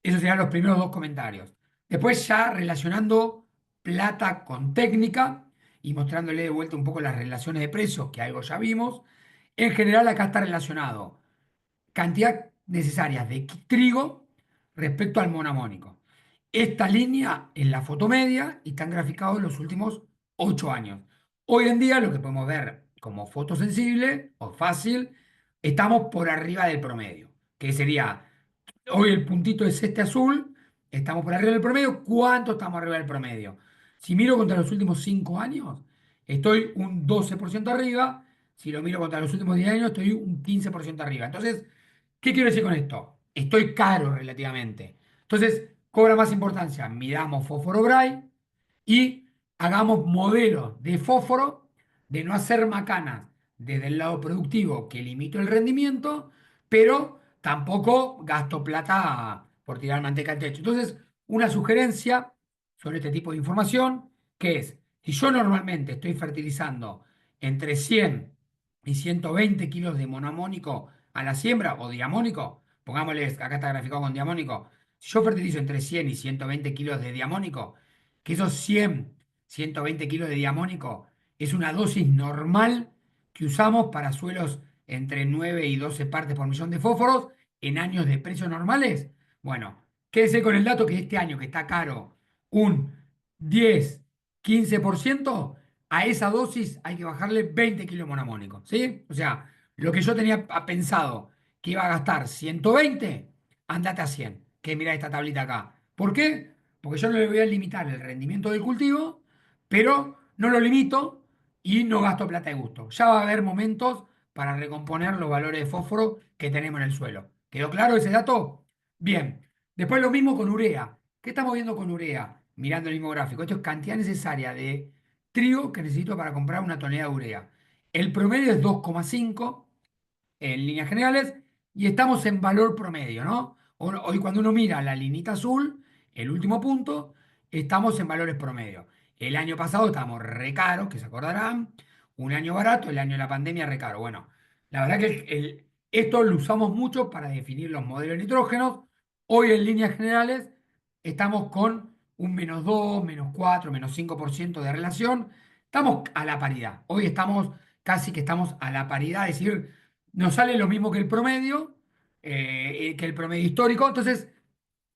esos serían los primeros dos comentarios. Después ya relacionando plata con técnica y mostrándole de vuelta un poco las relaciones de precios, que algo ya vimos. En general acá está relacionado cantidad necesaria de trigo respecto al monamónico. Esta línea es la foto media y están graficados los últimos 8 años. Hoy en día lo que podemos ver como foto sensible o fácil, estamos por arriba del promedio, que sería, hoy el puntito es este azul, estamos por arriba del promedio. ¿Cuánto estamos arriba del promedio? Si miro contra los últimos 5 años, estoy un 12% arriba. Si lo miro contra los últimos 10 años, estoy un 15% arriba. Entonces, ¿qué quiero decir con esto? Estoy caro relativamente. Entonces, cobra más importancia. Midamos fósforo Bray y hagamos modelos de fósforo, de no hacer macanas desde el lado productivo que limito el rendimiento, pero tampoco gasto plata por tirar manteca al techo. Entonces, una sugerencia sobre este tipo de información, que es, si yo normalmente estoy fertilizando entre 100 y 120 kilos de monoamónico a la siembra o diamónico, pongámosles, acá está graficado con diamónico, si yo fertilizo entre 100 y 120 kilos de diamónico, que esos 120 kilos de diamónico es una dosis normal que usamos para suelos entre 9 y 12 partes por millón de fósforos en años de precios normales. Bueno, quédese con el dato que este año que está caro un 10-15%, a esa dosis hay que bajarle 20 kilos monamónicos, ¿sí? O sea, lo que yo tenía pensado que iba a gastar 120, andate a 100, que mira esta tablita acá. ¿Por qué? Porque yo no le voy a limitar el rendimiento del cultivo, pero no lo limito y no gasto plata de gusto. Ya va a haber momentos para recomponer los valores de fósforo que tenemos en el suelo. ¿Quedó claro ese dato? Bien. Después lo mismo con urea. ¿Qué estamos viendo con urea? Mirando el mismo gráfico. Esto es cantidad necesaria de trigo que necesito para comprar 1 tonelada de urea. El promedio es 2,5 en líneas generales y estamos en valor promedio, ¿no? Hoy cuando uno mira la linita azul, el último punto, estamos en valores promedio. El año pasado estábamos re caros, que se acordarán, un año barato, el año de la pandemia re caro. Bueno, la verdad que esto lo usamos mucho para definir los modelos de nitrógenos. Hoy en líneas generales estamos con un -2, -4, -5% de relación. Estamos a la paridad. Hoy estamos casi que estamos a la paridad, es decir, nos sale lo mismo que el promedio histórico. Entonces,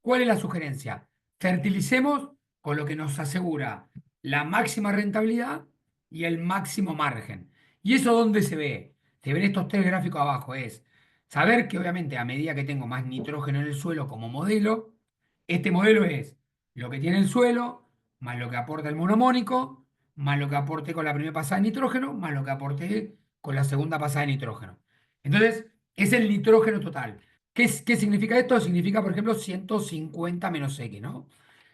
¿cuál es la sugerencia? Fertilicemos con lo que nos asegura la máxima rentabilidad y el máximo margen. ¿Y eso dónde se ve? Se ven estos tres gráficos abajo. Es Saber que obviamente a medida que tengo más nitrógeno en el suelo como modelo, este modelo es lo que tiene el suelo, más lo que aporta el monomónico, más lo que aporté con la primera pasada de nitrógeno, más lo que aporté con la segunda pasada de nitrógeno. Entonces, es el nitrógeno total. ¿Qué significa esto? Significa, por ejemplo, 150 menos X, ¿no?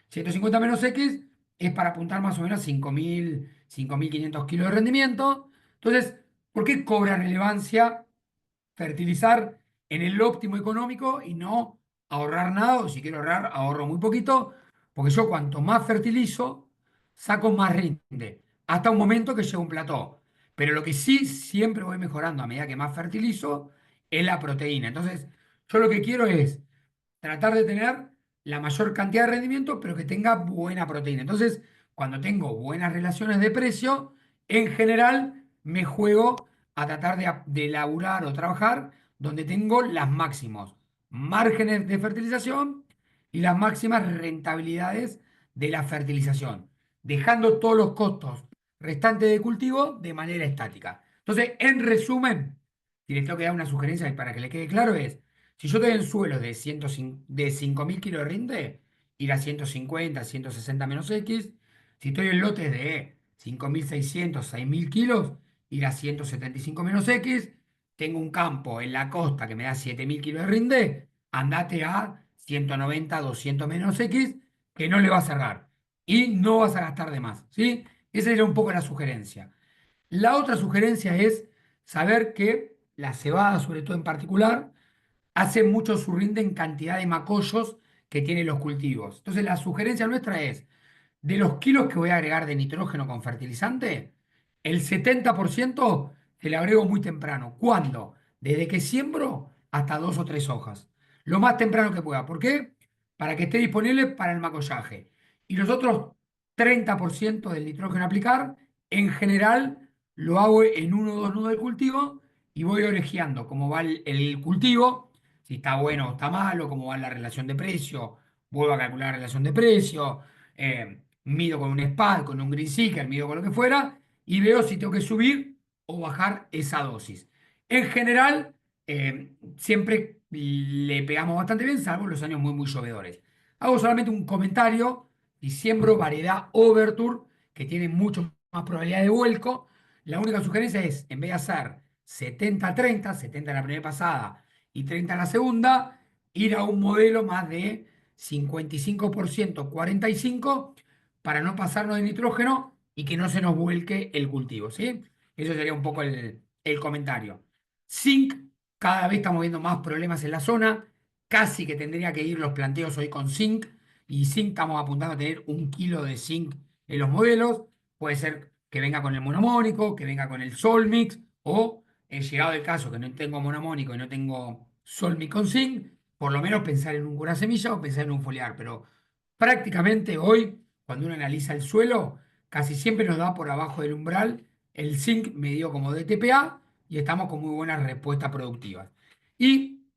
150 menos X es para apuntar más o menos 5.500 kilos de rendimiento. Entonces, ¿por qué cobra relevancia fertilizar en el óptimo económico y no ahorrar nada? O si quiero ahorrar, ahorro muy poquito, porque yo cuanto más fertilizo, saco más rinde, hasta un momento que llega un plató. Pero lo que sí siempre voy mejorando a medida que más fertilizo es la proteína. Entonces, yo lo que quiero es tratar de tener la mayor cantidad de rendimiento, pero que tenga buena proteína. Entonces, cuando tengo buenas relaciones de precio, en general me juego a tratar de laburar o trabajar donde tengo las máximos márgenes de fertilización y las máximas rentabilidades de la fertilización, dejando todos los costos restantes de cultivo de manera estática. Entonces, en resumen, si les tengo que dar una sugerencia para que le quede claro es, si yo estoy en suelos de, 105 de 5.000 kilos de rinde, ir a 150, 160 menos X. Si estoy en lotes de 5.600, 6.000 kilos, ir a 175 menos X. Tengo un campo en la costa que me da 7.000 kilos de rinde, andate a 190, 200 menos X, que no le va a cerrar. Y no vas a gastar de más, ¿sí? Esa era un poco la sugerencia. La otra sugerencia es saber que la cebada, sobre todo en particular, hace mucho su rinde en cantidad de macollos que tienen los cultivos. Entonces, la sugerencia nuestra es, de los kilos que voy a agregar de nitrógeno con fertilizante, el 70% se le agrego muy temprano. ¿Cuándo? Desde que siembro hasta 2 o 3 hojas. Lo más temprano que pueda. ¿Por qué? Para que esté disponible para el macollaje. Y los otros 30% del nitrógeno a aplicar, en general, lo hago en 1 o 2 nudos del cultivo y voy orejeando cómo va el cultivo, si está bueno o está malo, cómo va la relación de precio, vuelvo a calcular la relación de precio, mido con un SPAD, con un Green Seeker, mido con lo que fuera, y veo si tengo que subir o bajar esa dosis. En general, siempre le pegamos bastante bien, salvo los años muy, muy llovedores. Hago solamente un comentario y siembro variedad Overture, que tiene mucho más probabilidad de vuelco. La única sugerencia es, en vez de hacer 70-30, 70 en la primera pasada y 30 en la segunda, ir a un modelo más de 55%, 45%, para no pasarnos de nitrógeno y que no se nos vuelque el cultivo, ¿sí? Eso sería un poco el comentario. Zinc, cada vez estamos viendo más problemas en la zona, casi que tendría que ir los planteos hoy con zinc, y zinc estamos apuntando a tener 1 kilo de zinc en los modelos, puede ser que venga con el monomónico, que venga con el Solmix, o en llegado el caso que no tengo monomónico y no tengo Solmix con zinc, por lo menos pensar en un cura semilla o pensar en un foliar, pero prácticamente hoy, cuando uno analiza el suelo, casi siempre nos da por abajo del umbral el zinc medido como DTPA y estamos con muy buenas respuestas productivas. Y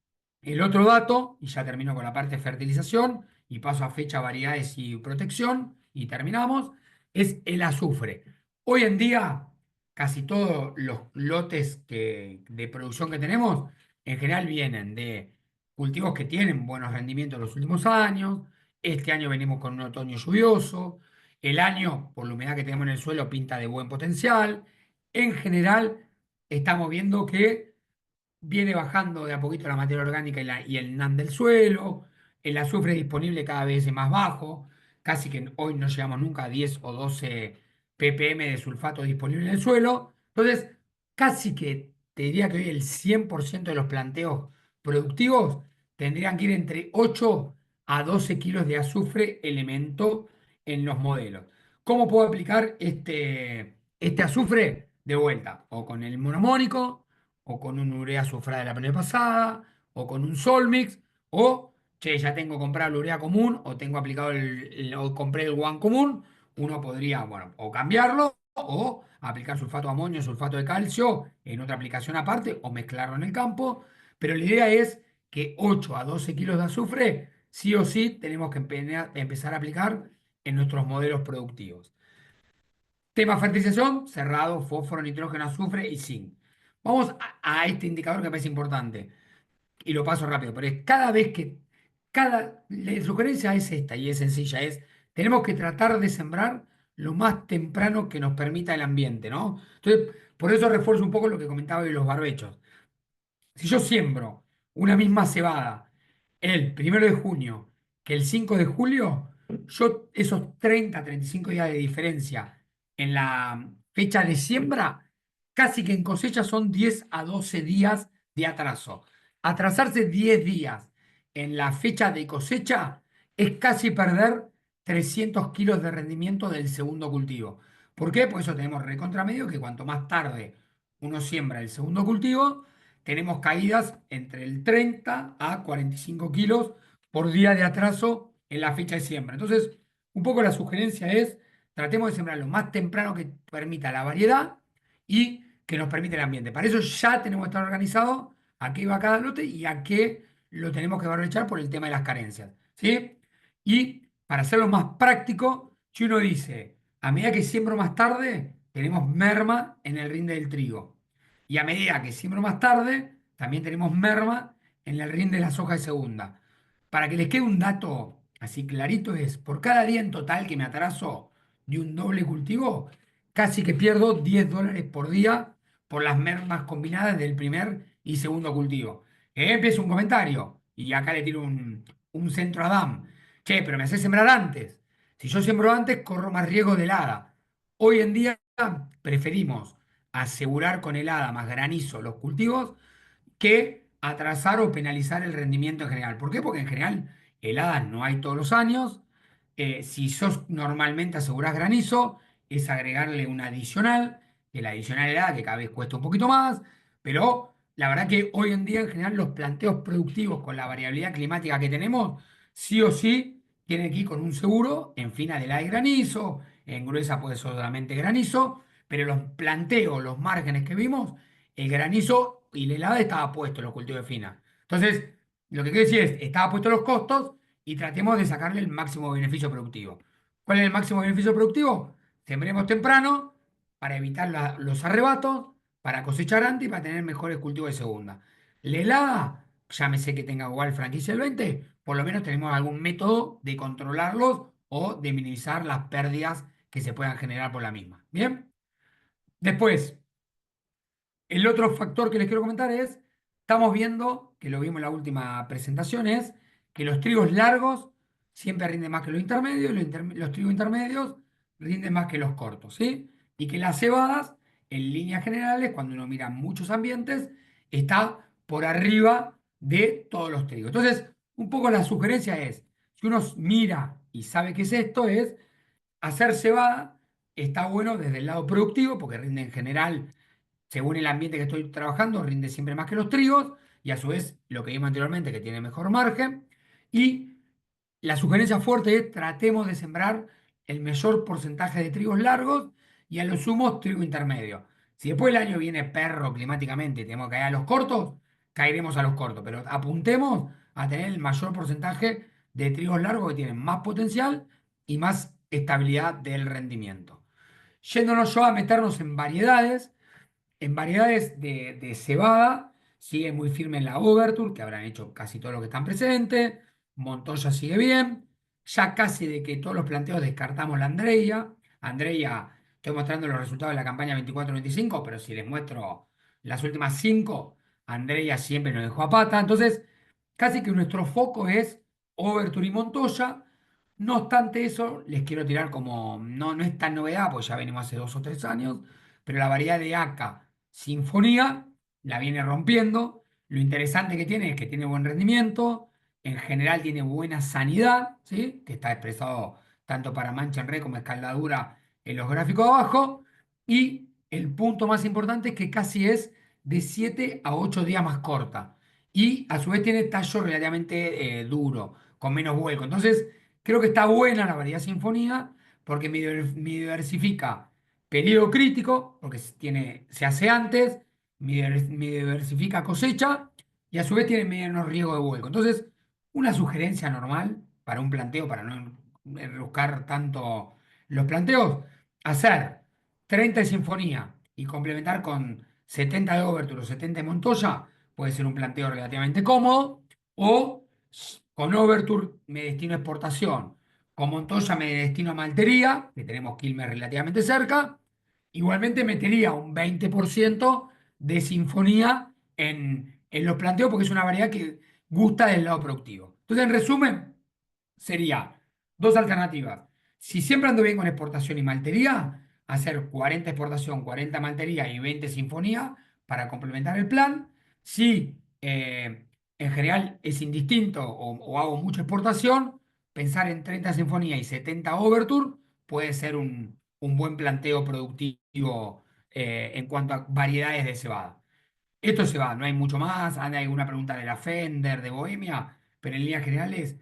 el otro dato, y ya termino con la parte de fertilización y paso a fecha, variedades y protección, y terminamos, es el azufre. Hoy en día, casi todos los lotes de producción que tenemos, en general vienen de cultivos que tienen buenos rendimientos en los últimos años. Este año venimos con un otoño lluvioso. El año, por la humedad que tenemos en el suelo, pinta de buen potencial. En general, estamos viendo que viene bajando de a poquito la materia orgánica y el NAN del suelo, el azufre disponible cada vez es más bajo, casi que hoy no llegamos nunca a 10 o 12 ppm de sulfato disponible en el suelo. Entonces, casi que te diría que hoy el 100% de los planteos productivos tendrían que ir entre 8 a 12 kilos de azufre elemento en los modelos. ¿Cómo puedo aplicar este azufre? De vuelta, o con el monomónico, o con un urea sufrada de la primera pasada, o con un Solmix, o, che, ya tengo comprado la urea común, o tengo aplicado o compré el One común, uno podría, bueno, o cambiarlo, o aplicar sulfato de amonio, sulfato de calcio en otra aplicación aparte, o mezclarlo en el campo, pero la idea es que 8 a 12 kilos de azufre, sí o sí, tenemos que empezar a aplicar en nuestros modelos productivos. Tema fertilización, cerrado, fósforo, nitrógeno, azufre y zinc. Vamos a este indicador que me parece importante. y lo paso rápido, pero es cada vez que, la sugerencia es esta y es sencilla, tenemos que tratar de sembrar lo más temprano que nos permita el ambiente, ¿no? Entonces, por eso refuerzo un poco lo que comentaba de los barbechos. Si yo siembro una misma cebada el 1 de junio que el 5 de julio, yo esos 35 días de diferencia en la fecha de siembra, casi que en cosecha son 10 a 12 días de atraso. Atrasarse 10 días en la fecha de cosecha es casi perder 300 kilos de rendimiento del segundo cultivo. ¿Por qué? Pues eso tenemos recontramedio que cuanto más tarde uno siembra el segundo cultivo, tenemos caídas entre el 30 a 45 kilos por día de atraso en la fecha de siembra. Entonces, un poco la sugerencia es, tratemos de sembrar lo más temprano que permita la variedad y que nos permite el ambiente. Para eso ya tenemos que estar organizados a qué va cada lote y a qué lo tenemos que barbechar por el tema de las carencias. ¿Sí? Y para hacerlo más práctico, si uno dice, a medida que siembro más tarde, tenemos merma en el rinde del trigo. Y a medida que siembro más tarde, también tenemos merma en el rinde de la soja de segunda. Para que les quede un dato así clarito es, por cada día en total que me atraso de un doble cultivo, casi que pierdo $10 por día por las mermas combinadas del primer y segundo cultivo. Empiezo un comentario y acá le tiro un centro a Adam. Che, pero me hace sembrar antes. Si yo siembro antes, corro más riesgo de helada. Hoy en día preferimos asegurar con helada más granizo los cultivos que atrasar o penalizar el rendimiento en general. ¿Por qué? Porque en general heladas no hay todos los años. Si sos normalmente asegurás granizo, es agregarle un adicional, que la adicional helada que cada vez cuesta un poquito más, pero la verdad que hoy en día en general los planteos productivos con la variabilidad climática que tenemos, sí o sí tienen que ir con un seguro en fina de helada y granizo, en gruesa puede ser solamente granizo, pero los planteos, los márgenes que vimos, el granizo y la helada estaba puesto en los cultivos de fina. Entonces, lo que quiero decir es, estaba puesto los costos y tratemos de sacarle el máximo beneficio productivo. ¿Cuál es el máximo beneficio productivo? Sembremos temprano para evitar los arrebatos, para cosechar antes y para tener mejores cultivos de segunda. La helada, llámese que tenga igual franquicia el 20, por lo menos tenemos algún método de controlarlos o de minimizar las pérdidas que se puedan generar por la misma. Bien, después. El otro factor que les quiero comentar es, estamos viendo, que lo vimos en la última presentación, es que los trigos largos siempre rinden más que los intermedios, y los trigos intermedios rinden más que los cortos, ¿sí? Y que las cebadas, en líneas generales, cuando uno mira muchos ambientes, está por arriba de todos los trigos. Entonces, un poco la sugerencia es, si uno mira y sabe qué es esto, es hacer cebada, está bueno desde el lado productivo, porque rinde en general según el ambiente que estoy trabajando, rinde siempre más que los trigos y a su vez lo que vimos anteriormente, que tiene mejor margen. Y la sugerencia fuerte es tratemos de sembrar el mayor porcentaje de trigos largos y a lo sumo trigo intermedio. Si después el año viene perro climáticamente y tenemos que caer a los cortos, caeremos a los cortos, pero apuntemos a tener el mayor porcentaje de trigos largos que tienen más potencial y más estabilidad del rendimiento. Yéndonos yo a meternos en variedades de cebada, sigue muy firme en la Overture, que habrán hecho casi todos los que están presentes. Montoya sigue bien. Ya casi de que todos los planteos descartamos la Andreia. Andreia, estoy mostrando los resultados de la campaña 24-25, pero si les muestro las últimas 5, Andreia siempre nos dejó a pata. Entonces, casi que nuestro foco es Overture y Montoya. No obstante eso, les quiero tirar como, no es tan novedad, pues ya venimos hace 2 o 3 años, pero la variedad de ACA Sinfonía la viene rompiendo. Lo interesante que tiene es que tiene buen rendimiento, en general tiene buena sanidad, ¿sí? Que está expresado tanto para mancha en red como escaldadura en los gráficos de abajo. Y el punto más importante es que casi es de 7 a 8 días más corta. Y a su vez tiene tallo relativamente duro, con menos vuelco. Entonces, creo que está buena la variedad Sinfonía porque me diversifica periodo crítico, porque se hace antes, me diversifica cosecha y a su vez tiene menos riesgo de vuelco. Entonces, una sugerencia normal para un planteo, para no enroscar tanto los planteos, hacer 30 de sinfonía y complementar con 70 de Overture o 70 de Montoya, puede ser un planteo relativamente cómodo, o con Overture me destino a exportación, con Montoya me destino a maltería, que tenemos Quilmes relativamente cerca, igualmente metería un 20% de sinfonía en los planteos porque es una variedad que gusta del lado productivo. Entonces, en resumen, sería dos alternativas. Si siempre ando bien con exportación y maltería, hacer 40 exportación, 40 maltería y 20 sinfonía para complementar el plan. Si en general es indistinto o hago mucha exportación, pensar en 30 sinfonía y 70 overture puede ser un buen planteo productivo en cuanto a variedades de cebada. Esto se va, no hay mucho más. Hay alguna pregunta de la Fender, de Bohemia, pero en líneas generales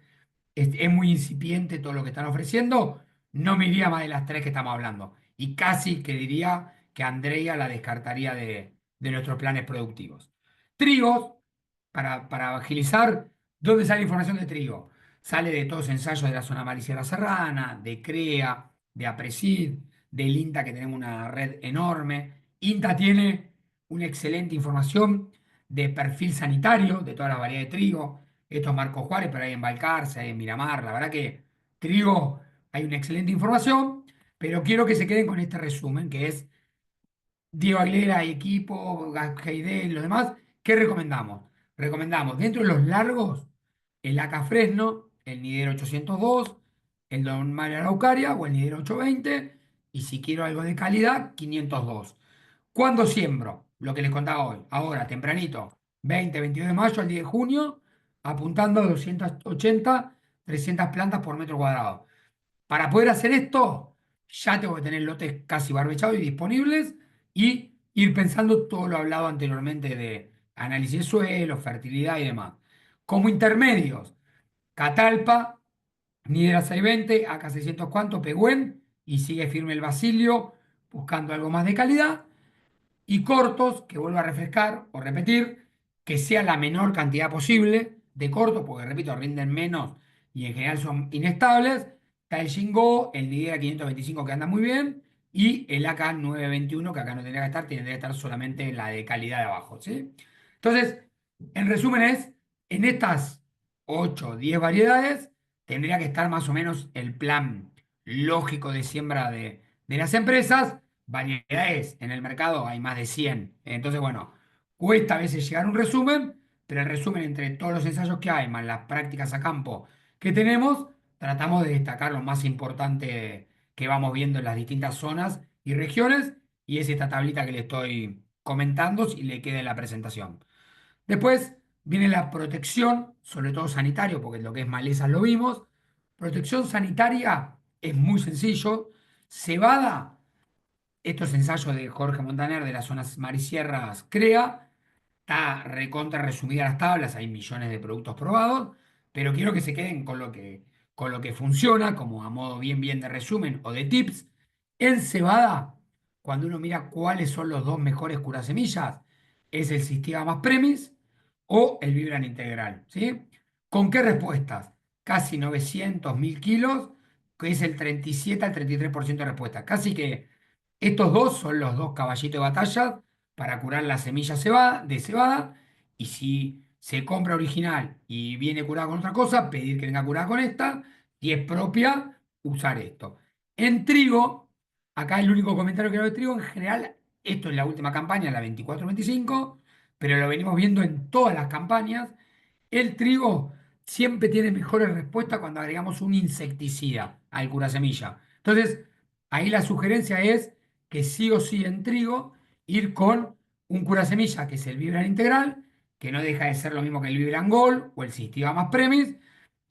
es muy incipiente todo lo que están ofreciendo. No me iría más de las tres que estamos hablando. Y casi que diría que Andrea la descartaría de nuestros planes productivos. Trigos, para agilizar, ¿dónde sale información de trigo? Sale de todos los ensayos de la zona Mar y Sierra Serrana, de CREA, de APRESID, del INTA, que tenemos una red enorme. INTA tiene una excelente información de perfil sanitario de toda la variedad de trigo. Esto es Marco Juárez, pero hay en Balcarce, hay en Miramar. La verdad que trigo hay una excelente información, pero quiero que se queden con este resumen, que es Diego Aguilera y equipo, Gasqueide y los demás. ¿Qué recomendamos? Recomendamos dentro de los largos el AK Fresno, el Nidero 802, el Don Mario Araucaria o el Nidero 820, y si quiero algo de calidad, 502. ¿Cuándo siembro? Lo que les contaba hoy, ahora, tempranito, 20, 22 de mayo al 10 de junio, apuntando a 280, 300 plantas por metro cuadrado. Para poder hacer esto, ya tengo que tener lotes casi barbechados y disponibles y ir pensando todo lo hablado anteriormente de análisis de suelo, fertilidad y demás. Como intermedios, Catalpa, Nidera 620, AK 600 cuanto, Pehuen, y sigue firme el Basilio, buscando algo más de calidad y cortos, que vuelvo a refrescar o repetir, que sea la menor cantidad posible de cortos, porque repito, rinden menos y en general son inestables. Está el Shingo, el Nidera 525 que anda muy bien y el AK 921 que acá no tendría que estar solamente la de calidad de abajo, ¿sí? Entonces, en resumen es, en estas 8 o 10 variedades tendría que estar más o menos el plan lógico de siembra de las empresas. Variedades en el mercado hay más de 100. Entonces, bueno, cuesta a veces llegar a un resumen, pero el resumen entre todos los ensayos que hay, más las prácticas a campo que tenemos, tratamos de destacar lo más importante que vamos viendo en las distintas zonas y regiones, y es esta tablita que le estoy comentando si le queda en la presentación. Después viene la protección, sobre todo sanitario, porque lo que es malezas lo vimos. Protección sanitaria es muy sencillo. Cebada, estos ensayos de Jorge Montaner de las zonas marisierras CREA, está recontra resumida las tablas, hay millones de productos probados, pero quiero que se queden con lo que funciona, como a modo bien de resumen o de tips. En cebada, cuando uno mira cuáles son los dos mejores curasemillas, es el Cistiva más Premis o el Vibran Integral, ¿sí? ¿Con qué respuestas? Casi 900.000 kilos, que es el 37 al 33% de respuesta. Casi que estos dos son los dos caballitos de batalla para curar la semilla de cebada. Y si se compra original y viene curada con otra cosa, pedir que venga curada con esta. Si es propia, usar esto. En trigo, acá el único comentario que hago de trigo, en general, esto es la última campaña, la 24-25, pero lo venimos viendo en todas las campañas. El trigo siempre tiene mejores respuestas cuando agregamos un insecticida al curasemilla. Entonces, ahí la sugerencia es que sí o sí en trigo ir con un curasemilla que es el Vibran Integral, que no deja de ser lo mismo que el Vibran Gold o el Cistiva más Premis,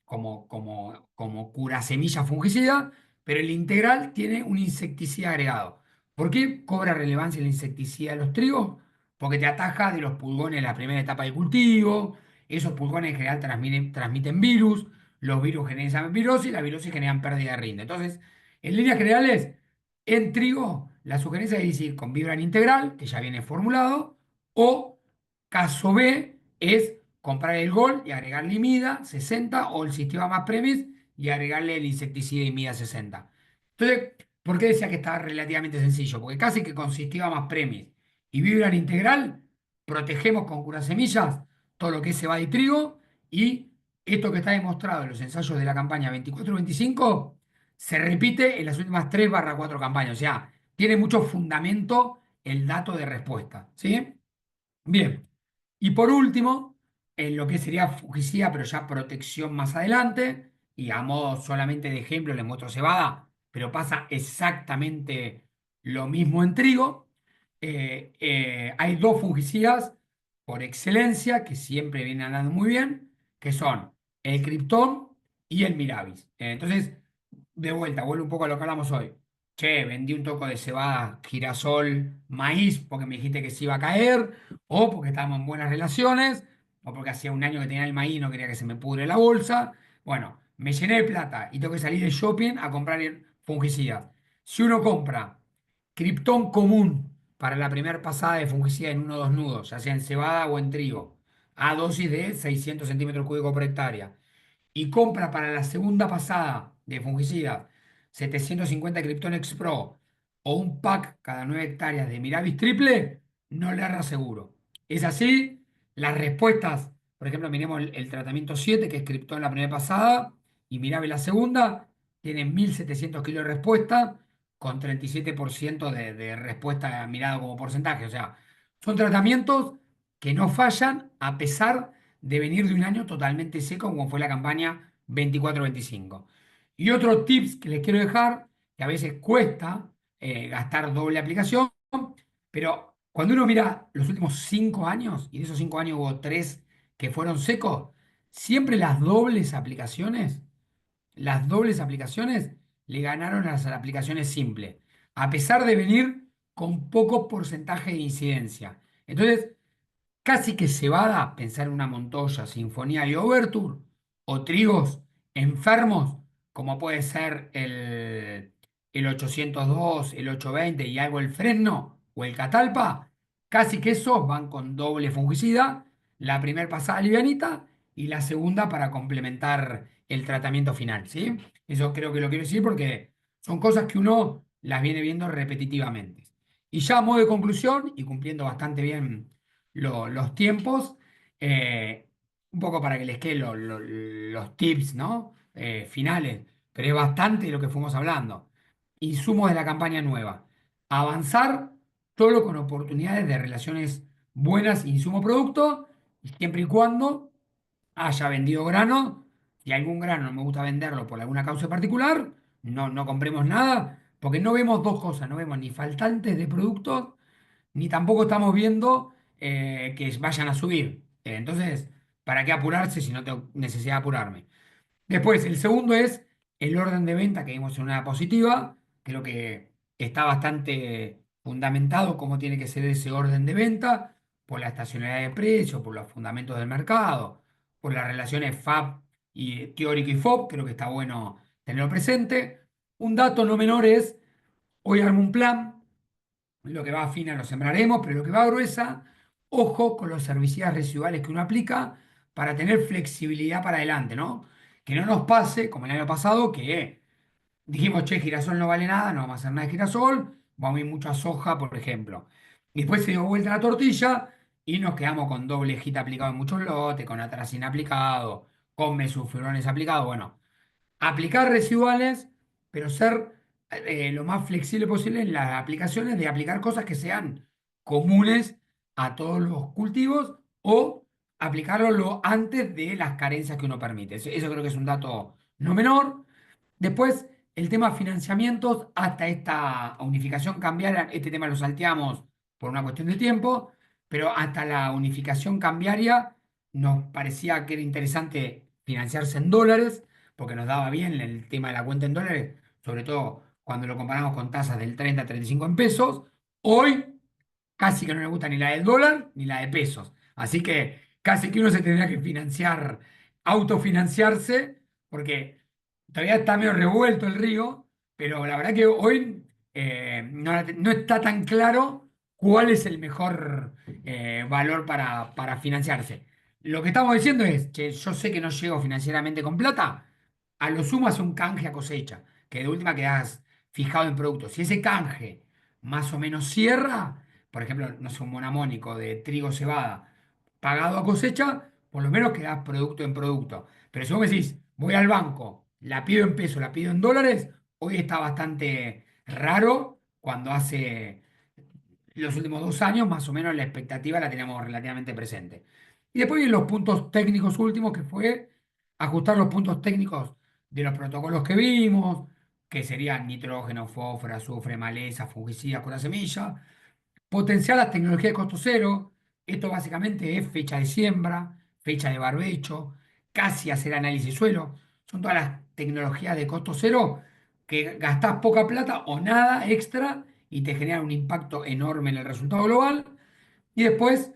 como cura semilla fungicida, pero el integral tiene un insecticida agregado. ¿Por qué cobra relevancia el insecticida de los trigos? Porque te ataja de los pulgones en la primera etapa del cultivo. Esos pulgones en general transmiten virus, los virus generan virosis, la virosis generan pérdida de rinde. Entonces, en líneas generales, en trigo, la sugerencia es ir con Vibran Integral, que ya viene formulado, o caso B es comprar el Gol y agregarle Imida 60 o el Sistema más Premis y agregarle el insecticida Imida 60. Entonces, ¿por qué decía que estaba relativamente sencillo? Porque casi que con Sistema más Premis y Vibran Integral protegemos con curasemillas todo lo que es cebada y trigo, y esto que está demostrado en los ensayos de la campaña 24-25 se repite en las últimas 3/4 campañas. O sea, tiene mucho fundamento el dato de respuesta. ¿Sí? Bien. Y por último, en lo que sería fungicida, pero ya protección más adelante, y a modo solamente de ejemplo les muestro cebada, pero pasa exactamente lo mismo en trigo. Hay dos fungicidas por excelencia que siempre vienen andando muy bien, que son el Krypton y el Miravis. Entonces, de vuelta, vuelvo un poco a lo que hablamos hoy. Che, vendí un toco de cebada, girasol, maíz, porque me dijiste que se iba a caer, o porque estábamos en buenas relaciones, o porque hacía un año que tenía el maíz y no quería que se me pudre la bolsa. Bueno, me llené de plata y tengo que salir de shopping a comprar fungicidas. Si uno compra Krypton común para la primera pasada de fungicida en 1 o 2 nudos, ya sea en cebada o en trigo, a dosis de 600 centímetros cúbicos por hectárea, y compra para la segunda pasada de fungicida 750 Krypton X Pro o un pack cada 9 hectáreas de Miravis triple, no le erra seguro. Es así, las respuestas, por ejemplo, miremos el tratamiento 7, que es Krypton la primera pasada, y Miravis la segunda, tienen 1.700 kilos de respuesta, con 37% de respuesta mirado como porcentaje. O sea, son tratamientos que no fallan a pesar de venir de un año totalmente seco como fue la campaña 24-25. Y otro tips que les quiero dejar, que a veces cuesta gastar doble aplicación, pero cuando uno mira los últimos 5 años, y de esos 5 años hubo 3 que fueron secos, siempre las dobles aplicaciones le ganaron a las aplicaciones simples, a pesar de venir con poco porcentaje de incidencia. Entonces, casi que cebada, pensar en una Montoya, Sinfonía y Overture, o trigos enfermos, como puede ser el 802, el 820 y algo el Fresno o el Catalpa, casi que esos van con doble fungicida, la primera pasada livianita y la segunda para complementar el tratamiento final, ¿sí? Eso creo que lo quiero decir porque son cosas que uno las viene viendo repetitivamente. Y ya a modo de conclusión, y cumpliendo bastante bien los tiempos, un poco para que les queden los tips, ¿no? Finales, pero es bastante lo que fuimos hablando. Insumos de la campaña nueva. Avanzar todo con oportunidades de relaciones buenas insumo-producto, siempre y cuando haya vendido grano. Si algún grano no me gusta venderlo por alguna causa particular, no compremos nada, porque no vemos dos cosas, no vemos ni faltantes de productos ni tampoco estamos viendo que vayan a subir. Entonces, ¿para qué apurarse si no tengo necesidad de apurarme? Después, el segundo es el orden de venta, que vimos en una positiva. Creo que está bastante fundamentado cómo tiene que ser ese orden de venta, por la estacionalidad de precios, por los fundamentos del mercado, por las relaciones FAB y teórico y FOB. Creo que está bueno tenerlo presente. Un dato no menor es, hoy armo un plan. Lo que va fina lo sembraremos, pero lo que va gruesa, ojo con los herbicidas residuales que uno aplica para tener flexibilidad para adelante, ¿no? Que no nos pase, como el año pasado, que dijimos, che, girasol no vale nada, no vamos a hacer nada de girasol, vamos a ir mucho a soja, por ejemplo. Y después se dio vuelta la tortilla y nos quedamos con doble gita aplicado en muchos lotes, con atracina aplicado, con mesulfurones aplicado. Bueno, aplicar residuales, pero ser lo más flexible posible en las aplicaciones, de aplicar cosas que sean comunes a todos los cultivos o aplicarlo antes de las carencias que uno permite. Eso creo que es un dato no menor. Después, el tema financiamientos, hasta esta unificación cambiaria, este tema lo salteamos por una cuestión de tiempo, pero hasta la unificación cambiaria nos parecía que era interesante financiarse en dólares, porque nos daba bien el tema de la cuenta en dólares, sobre todo cuando lo comparamos con tasas del 30 a 35 en pesos. Hoy casi que no le gusta ni la del dólar ni la de pesos. Así que casi que uno se tendría que financiar, autofinanciarse, porque todavía está medio revuelto el río, pero la verdad que hoy no está tan claro cuál es el mejor valor para financiarse. Lo que estamos diciendo es que yo sé que no llego financieramente con plata, a lo sumo hace un canje a cosecha, que de última quedas fijado en productos. Si ese canje más o menos cierra, por ejemplo, no sé, un monamónico de trigo cebada pagado a cosecha, por lo menos quedás producto en producto. Pero si vos me decís, voy al banco, la pido en pesos, la pido en dólares, hoy está bastante raro cuando hace los últimos 2 años, más o menos la expectativa la teníamos relativamente presente. Y después vienen los puntos técnicos últimos, que fue ajustar los puntos técnicos de los protocolos que vimos, que serían nitrógeno, fósforo, azufre, maleza, fungicidas con la semilla. Potenciar las tecnologías de costo cero. Esto básicamente es fecha de siembra, fecha de barbecho, casi hacer análisis suelo. Son todas las tecnologías de costo cero que gastás poca plata o nada extra y te generan un impacto enorme en el resultado global. Y después,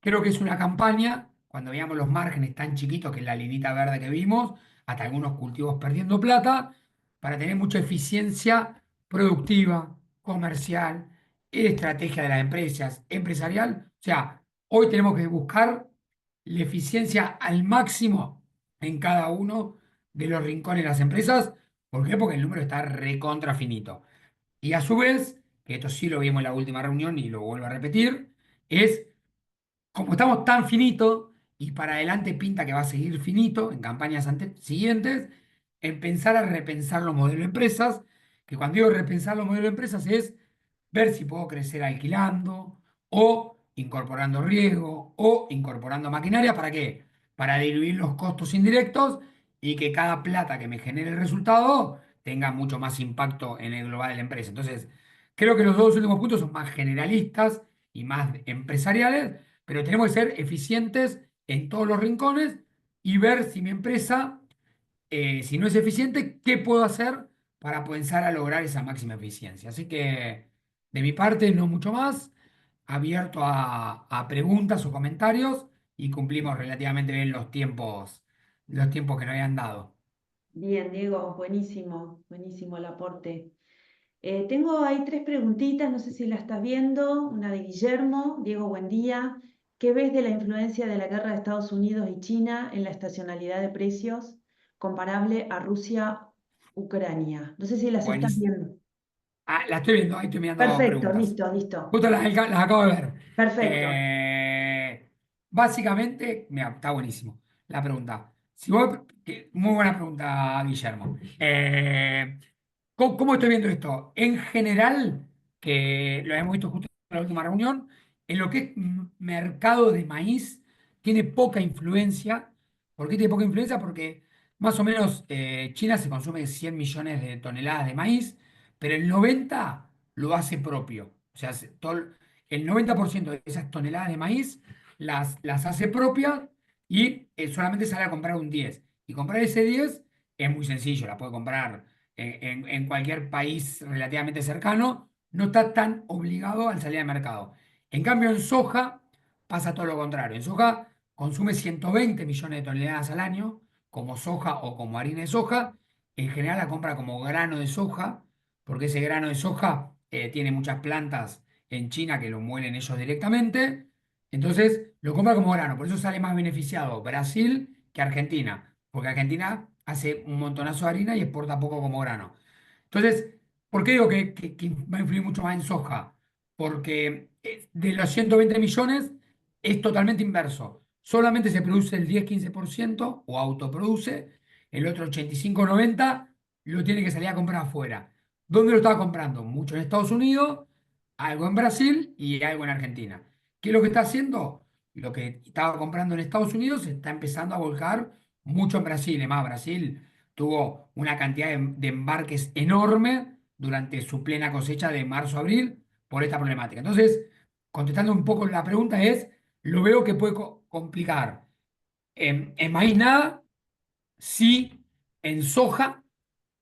creo que es una campaña, cuando veíamos los márgenes tan chiquitos, que es la linita verde que vimos, hasta algunos cultivos perdiendo plata, para tener mucha eficiencia productiva, comercial, estrategia de las empresas, empresarial. O sea, hoy tenemos que buscar la eficiencia al máximo en cada uno de los rincones de las empresas. ¿Por qué? Porque el número está recontra finito. Y a su vez, que esto sí lo vimos en la última reunión y lo vuelvo a repetir, es como estamos tan finito y para adelante pinta que va a seguir finito en campañas siguientes, en pensar a repensar los modelos de empresas, que cuando digo repensar los modelos de empresas es ver si puedo crecer alquilando o incorporando riesgo o incorporando maquinaria. ¿Para qué? Para diluir los costos indirectos y que cada plata que me genere el resultado tenga mucho más impacto en el global de la empresa. Entonces, creo que los dos últimos puntos son más generalistas y más empresariales, pero tenemos que ser eficientes en todos los rincones y ver si mi empresa, si no es eficiente, qué puedo hacer para comenzar a lograr esa máxima eficiencia. Así que de mi parte, no mucho más, abierto a preguntas o comentarios y cumplimos relativamente bien los tiempos que nos habían dado. Bien, Diego, buenísimo, buenísimo el aporte. Tengo ahí tres preguntitas, no sé si la estás viendo. Una de Guillermo. Diego, buen día. ¿Qué ves de la influencia de la guerra de Estados Unidos y China en la estacionalidad de precios comparable a Rusia-Ucrania? No sé si las estás Buenísimo. viendo. Ah, la estoy viendo, ahí estoy mirando Perfecto, preguntas. listo, listo. Justo las acabo de ver. Perfecto. Básicamente, mira, está buenísimo la pregunta. Si vos, muy buena pregunta, Guillermo. ¿Cómo estoy viendo esto? En general, que lo hemos visto justo en la última reunión, en lo que es mercado de maíz, tiene poca influencia. ¿Por qué tiene poca influencia? Porque más o menos China se consume 100 millones de toneladas de maíz, pero el 90 lo hace propio. O sea, el 90% de esas toneladas de maíz las hace propias y solamente sale a comprar un 10. Y comprar ese 10 es muy sencillo, la puede comprar en cualquier país relativamente cercano, no está tan obligado al salir al mercado. En cambio, en soja pasa todo lo contrario. En soja consume 120 millones de toneladas al año, como soja o como harina de soja. En general la compra como grano de soja, porque ese grano de soja tiene muchas plantas en China que lo muelen ellos directamente. Entonces lo compra como grano. Por eso sale más beneficiado Brasil que Argentina, porque Argentina hace un montonazo de harina y exporta poco como grano. Entonces, ¿por qué digo que va a influir mucho más en soja? Porque de los 120 millones es totalmente inverso. Solamente se produce el 10-15% o autoproduce, el otro 85-90% lo tiene que salir a comprar afuera. ¿Dónde lo estaba comprando? Mucho en Estados Unidos, algo en Brasil y algo en Argentina. ¿Qué es lo que está haciendo? Lo que estaba comprando en Estados Unidos se está empezando a volcar mucho en Brasil. Es más, Brasil tuvo una cantidad de embarques enorme durante su plena cosecha de marzo-abril por esta problemática. Entonces, contestando un poco la pregunta es, lo veo que puede complicar en maíz nada, sí en soja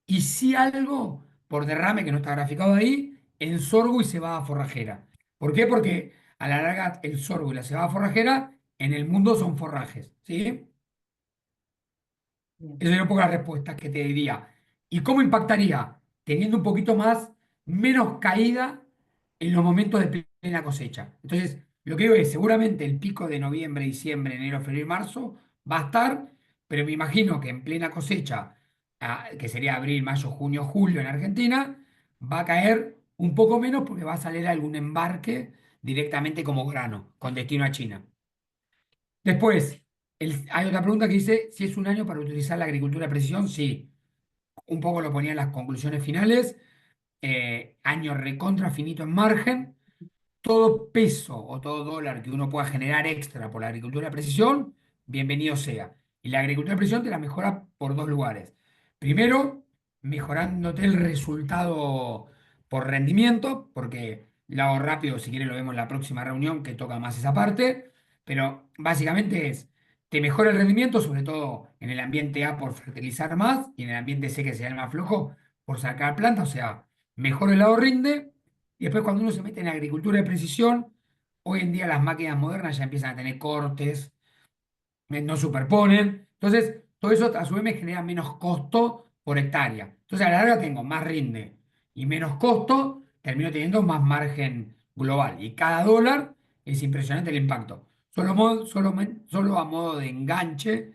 y sí algo por derrame que no está graficado ahí, en sorgo y cebada forrajera. ¿Por qué? Porque a la larga el sorgo y la cebada forrajera en el mundo son forrajes, ¿sí? Bien. Esa sería un poco la respuesta que te diría. ¿Y cómo impactaría? Teniendo un poquito menos caída en los momentos de plena cosecha. Entonces, lo que digo es, seguramente el pico de noviembre, diciembre, enero, febrero y marzo va a estar, pero me imagino que en plena cosecha, que sería abril, mayo, junio, julio en Argentina, va a caer un poco menos porque va a salir algún embarque directamente como grano, con destino a China. Después, hay otra pregunta que dice si es un año para utilizar la agricultura de precisión. Sí, un poco lo ponía en las conclusiones finales. Año recontra finito en margen. Todo peso o todo dólar que uno pueda generar extra por la agricultura de precisión, bienvenido sea. Y la agricultura de precisión te la mejora por dos lugares. Primero, mejorándote el resultado por rendimiento, porque lo hago rápido, si quieres lo vemos en la próxima reunión que toca más esa parte, pero básicamente es, te mejora el rendimiento, sobre todo en el ambiente A por fertilizar más y en el ambiente C que sea el más flojo por sacar planta, o sea, mejor el lado rinde. Y después cuando uno se mete en agricultura de precisión, hoy en día las máquinas modernas ya empiezan a tener cortes, no superponen. Entonces, todo eso a su vez me genera menos costo por hectárea. Entonces, a la larga tengo más rinde y menos costo, termino teniendo más margen global. Y cada dólar es impresionante el impacto. Solo a modo de enganche,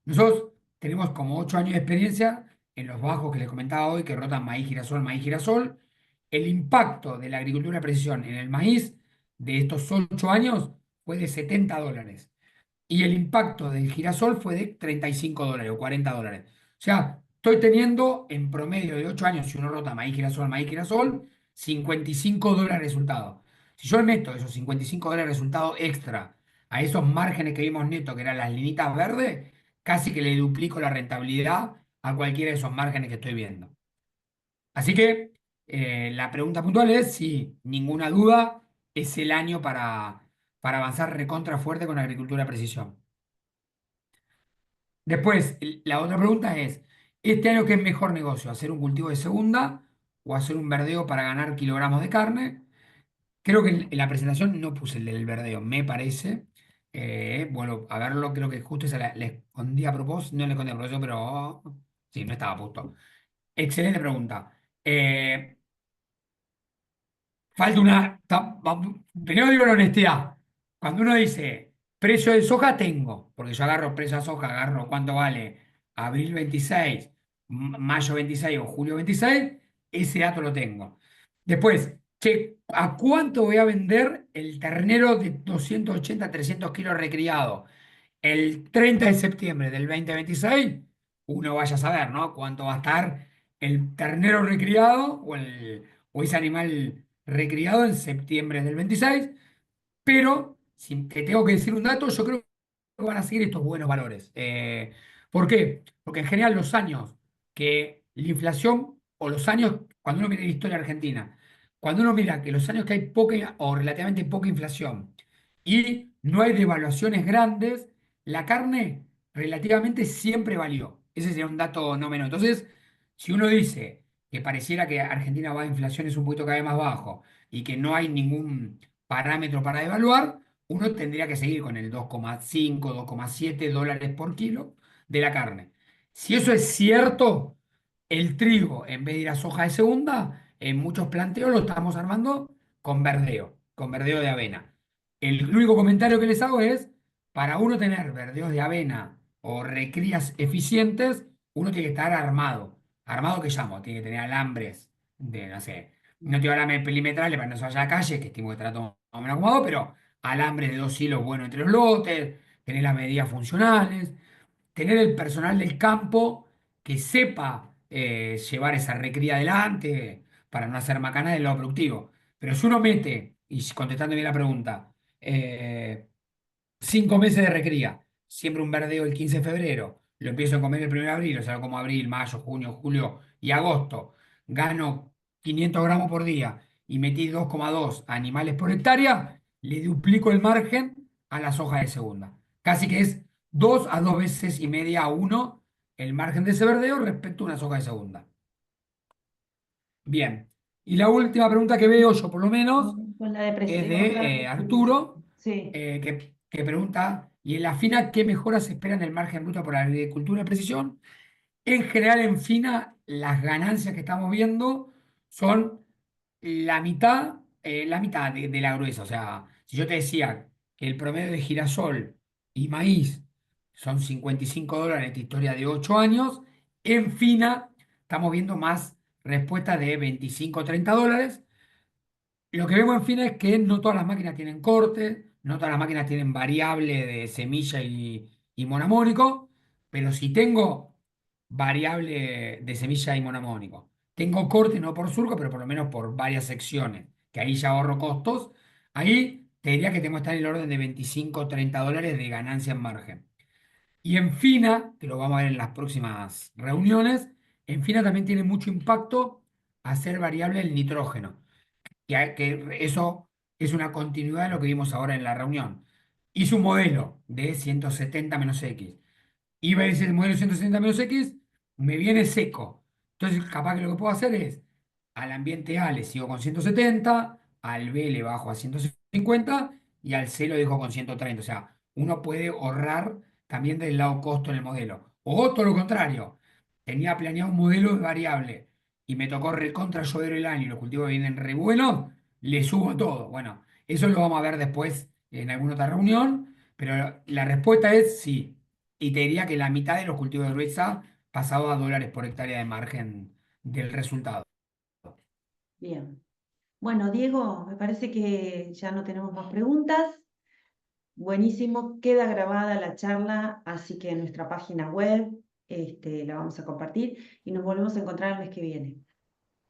nosotros tenemos como 8 años de experiencia en los bajos que les comentaba hoy, que rotan maíz, girasol, maíz, girasol. El impacto de la agricultura de precisión en el maíz de estos 8 años fue de $70. Y el impacto del girasol fue de $35 o $40. O sea, estoy teniendo en promedio de 8 años, si uno rota maíz, girasol, $55 resultado. Si yo le meto esos $55 resultado extra a esos márgenes que vimos neto, que eran las linitas verdes, casi que le duplico la rentabilidad a cualquiera de esos márgenes que estoy viendo. Así que la pregunta puntual es si, ninguna duda, es el año para avanzar recontra fuerte con la agricultura de precisión. Después, la otra pregunta es, ¿este año qué es mejor negocio? ¿Hacer un cultivo de segunda o hacer un verdeo para ganar kilogramos de carne? Creo que en la presentación no puse el del verdeo, me parece. Bueno, a verlo, creo que justo esa le escondí a propósito, no le escondí a propósito, pero sí, no estaba justo. Excelente pregunta. Falta primero digo la honestidad. Cuando uno dice precio de soja, tengo, porque yo agarro precio de soja, agarro cuánto vale abril 26, mayo 26 o julio 26, ese dato lo tengo. Después, che, ¿a cuánto voy a vender el ternero de 280, 300 kilos recriado? El 30 de septiembre del 2026, uno vaya a saber, ¿no? Cuánto va a estar el ternero recriado o ese animal recriado en septiembre del 26, pero si te tengo que decir un dato, yo creo que van a seguir estos buenos valores. ¿Por qué? Porque en general los años que la inflación o los años, cuando uno mira la historia argentina, cuando uno mira que los años que hay poca o relativamente poca inflación y no hay devaluaciones grandes, la carne relativamente siempre valió. Ese sería un dato no menor. Entonces, si uno dice que pareciera que Argentina va a inflaciones un poquito cada vez más bajo y que no hay ningún parámetro para evaluar, uno tendría que seguir con el 2,5, $2,7 por kilo de la carne. Si eso es cierto, el trigo, en vez de ir a soja de segunda, en muchos planteos lo estamos armando con verdeo de avena. El único comentario que les hago es, para uno tener verdeos de avena o recrías eficientes, uno tiene que estar armado. ¿Armado qué llamo? Tiene que tener alambres de, no sé, no te alambres perimetrales para no se vaya a la calle, que estimo que trato más o menos acomodado, pero alambres de 2 hilos buenos entre los lotes, tener las medidas funcionales, tener el personal del campo que sepa llevar esa recría adelante para no hacer macana del lado productivo. Pero si uno mete, y contestando bien la pregunta, 5 meses de recría, siembro un verdeo el 15 de febrero, lo empiezo a comer el 1 de abril, o sea, como abril, mayo, junio, julio y agosto, gano 500 gramos por día y metí 2,2 animales por hectárea, le duplico el margen a la soja de segunda. Casi que es 2 a 2 veces y media a 1 el margen de ese verdeo respecto a una soja de segunda. Bien. Y la última pregunta que veo yo, por lo menos, Con la es otra de Arturo, sí. que pregunta, ¿y en la FINA qué mejoras se esperan del margen bruto por la agricultura de precisión? En general, en FINA, las ganancias que estamos viendo son la mitad de la gruesa. O sea, si yo te decía que el promedio de girasol y maíz son $55 esta historia de 8 años, en FINA estamos viendo más respuestas de 25 o $30. Lo que vemos en fin es que no todas las máquinas tienen corte, no todas las máquinas tienen variable de semilla y monamónico, pero si tengo variable de semilla y monamónico, tengo corte no por surco, pero por lo menos por varias secciones, que ahí ya ahorro costos, ahí te diría que tengo que estar en el orden de 25 o 30 dólares de ganancia en margen. Y en FINA, que lo vamos a ver en las próximas reuniones, en FINA también tiene mucho impacto hacer variable el nitrógeno que eso es una continuidad de lo que vimos ahora en la reunión. Hice un modelo de 170 menos X. Y ver ese modelo 170 menos X, me viene seco. Entonces, capaz que lo que puedo hacer es, al ambiente A le sigo con 170, al B le bajo a 150 y al C lo dejo con 130. O sea, uno puede ahorrar también del lado costo en el modelo. O todo lo contrario, tenía planeado un modelo de variable y me tocó recontra llover el año y los cultivos vienen re buenos, le subo todo. Bueno, eso lo vamos a ver después en alguna otra reunión, pero la respuesta es sí. Y te diría que la mitad de los cultivos de Ruiza pasado a dólares por hectárea de margen del resultado. Bien. Bueno, Diego, me parece que ya no tenemos más preguntas. Buenísimo, queda grabada la charla, así que en nuestra página web la vamos a compartir y nos volvemos a encontrar el mes que viene.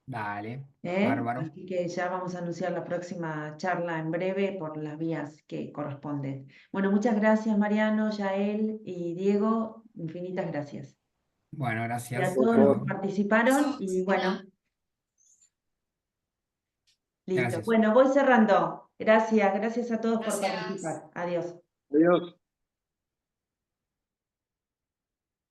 Dale, ¿Eh? bárbaro. Así que ya vamos a anunciar la próxima charla en breve por las vías que corresponden. Bueno, muchas gracias Mariano, Yael y Diego, infinitas gracias. Bueno, Y a gracias. todos Hasta los que luego. participaron y bueno, listo. Gracias. Bueno, voy cerrando. Gracias a todos por participar. Adiós. Adiós.